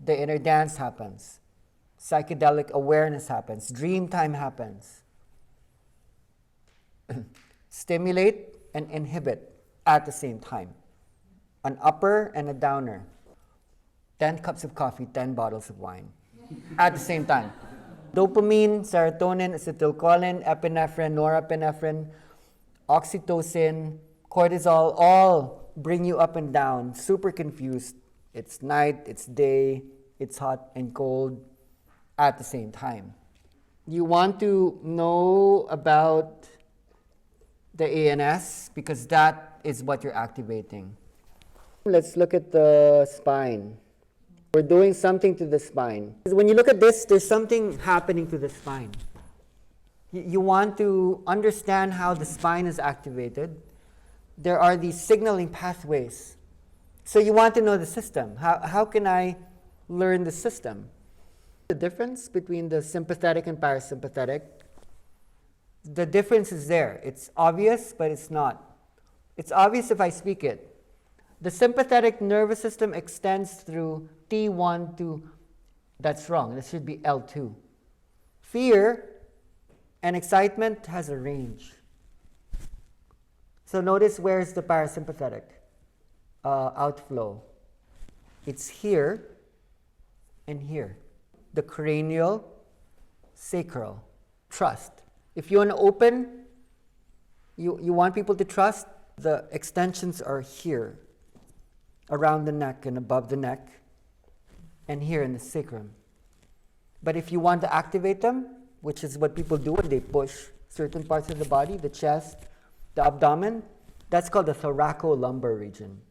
the inner dance happens. Psychedelic awareness happens. Dream time happens. Stimulate and inhibit at the same time. An upper and a downer. 10 cups of coffee, 10 bottles of wine. At the same time. Dopamine, serotonin, acetylcholine, epinephrine, norepinephrine, oxytocin, cortisol, all bring you up and down, super confused. It's night, it's day, it's hot and cold at the same time. You want to know about the ANS because that is what you're activating. Let's look at the spine. We're doing something to the spine. When you look at this, there's something happening to the spine. You want to understand how the spine is activated. There are these signaling pathways. So you want to know the system. How can I learn the system? The difference between the sympathetic and parasympathetic, the difference is there. It's obvious, but it's not. It's obvious if I speak it. The sympathetic nervous system extends through T1 to, that's wrong, this should be L2. Fear and excitement has a range. So notice where's the parasympathetic outflow. It's here and here. The cranial, sacral, trust. If you want to open, you want people to trust, the extensions are here, around the neck and above the neck, and here in the sacrum. But if you want to activate them, which is what people do when they push certain parts of the body, the chest, the abdomen, that's called the thoracolumbar region,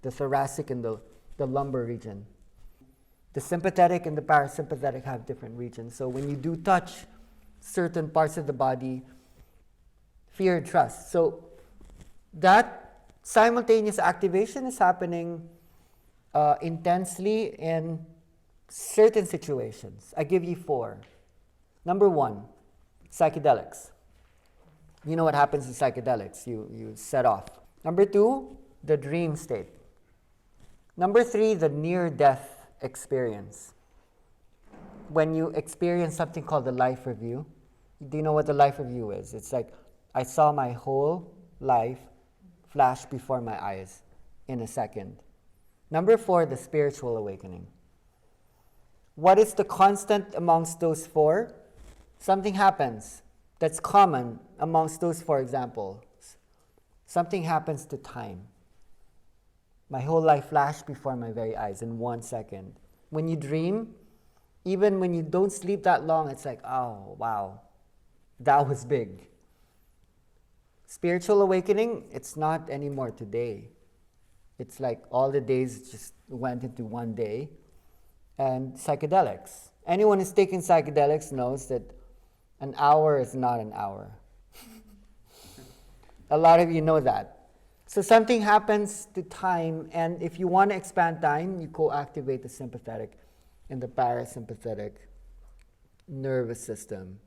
the thoracic and the lumbar region. The sympathetic and the parasympathetic have different regions. So when you do touch certain parts of the body, fear and trust. So that simultaneous activation is happening intensely in certain situations. I give you 4. Number 1, psychedelics. You know what happens in psychedelics. You set off. Number 2, the dream state. Number 3, the near-death experience. When you experience something called the life review. Do you know what the life review is? It's like, I saw my whole life flash before my eyes in a second. Number 4, the spiritual awakening. What is the constant amongst those 4? Something happens that's common amongst those 4 examples. Something happens to time. My whole life flashed before my very eyes in 1 second. When you dream, even when you don't sleep that long, it's like, oh, wow, that was big. Spiritual awakening, it's not anymore today. It's like all the days just went into one day. And psychedelics. Anyone who's taken psychedelics knows that an hour is not an hour. A lot of you know that. So something happens to time, and if you want to expand time, you co-activate the sympathetic and the parasympathetic nervous system.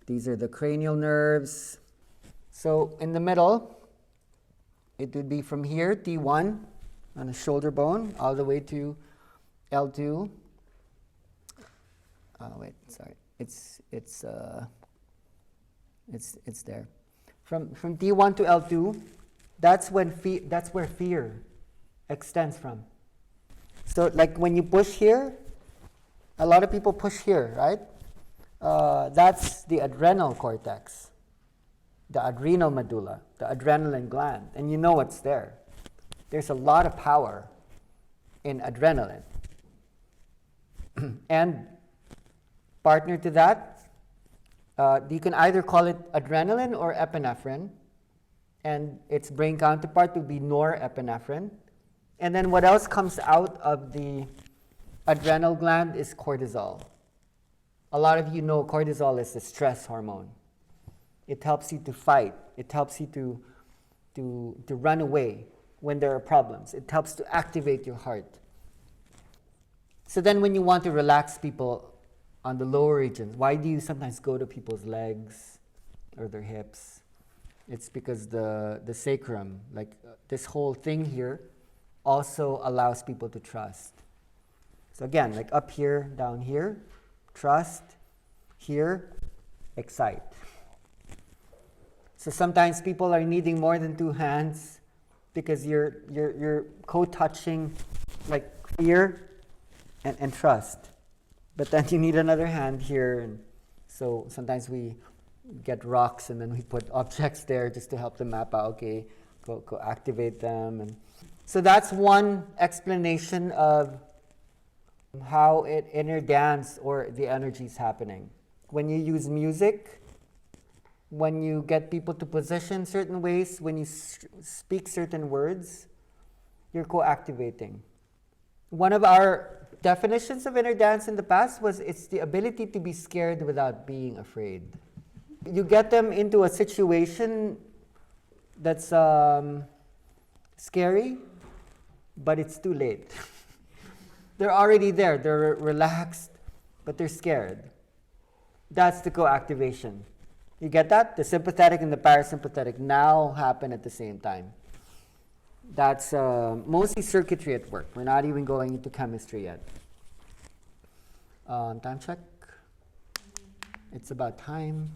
These are the cranial nerves. So in the middle, it would be from here, T1, on the shoulder bone, all the way to L2. Oh wait, sorry. It's there. From T1 to L2, that's where fear extends from. So like when you push here, a lot of people push here, right? That's the adrenal cortex, the adrenal medulla, the adrenaline gland, and you know what's there. There's a lot of power in adrenaline. And partner to that, you can either call it adrenaline or epinephrine, and its brain counterpart would be norepinephrine. And then what else comes out of the adrenal gland is cortisol. A lot of you know cortisol is the stress hormone. It helps you to fight. It helps you to run away when there are problems. It helps to activate your heart. So then when you want to relax people on the lower regions, why do you sometimes go to people's legs or their hips? It's because the sacrum, like this whole thing here, also allows people to trust. So again, like up here, down here, trust, here, excite. So sometimes people are needing more than 2 hands because you're co-touching like fear and trust. But then you need another hand here, and so sometimes we get rocks and then we put objects there just to help them map out, okay, go activate them. And so that's one explanation of how inner dance or the energy is happening. When you use music, when you get people to position certain ways, when you speak certain words, you're co-activating. One of our definitions of inner dance in the past was it's the ability to be scared without being afraid. You get them into a situation that's scary, but it's too late. They're already there, they're relaxed, but they're scared. That's the co-activation. You get that? The sympathetic and the parasympathetic now happen at the same time. That's mostly circuitry at work. We're not even going into chemistry yet. Time check. It's about time.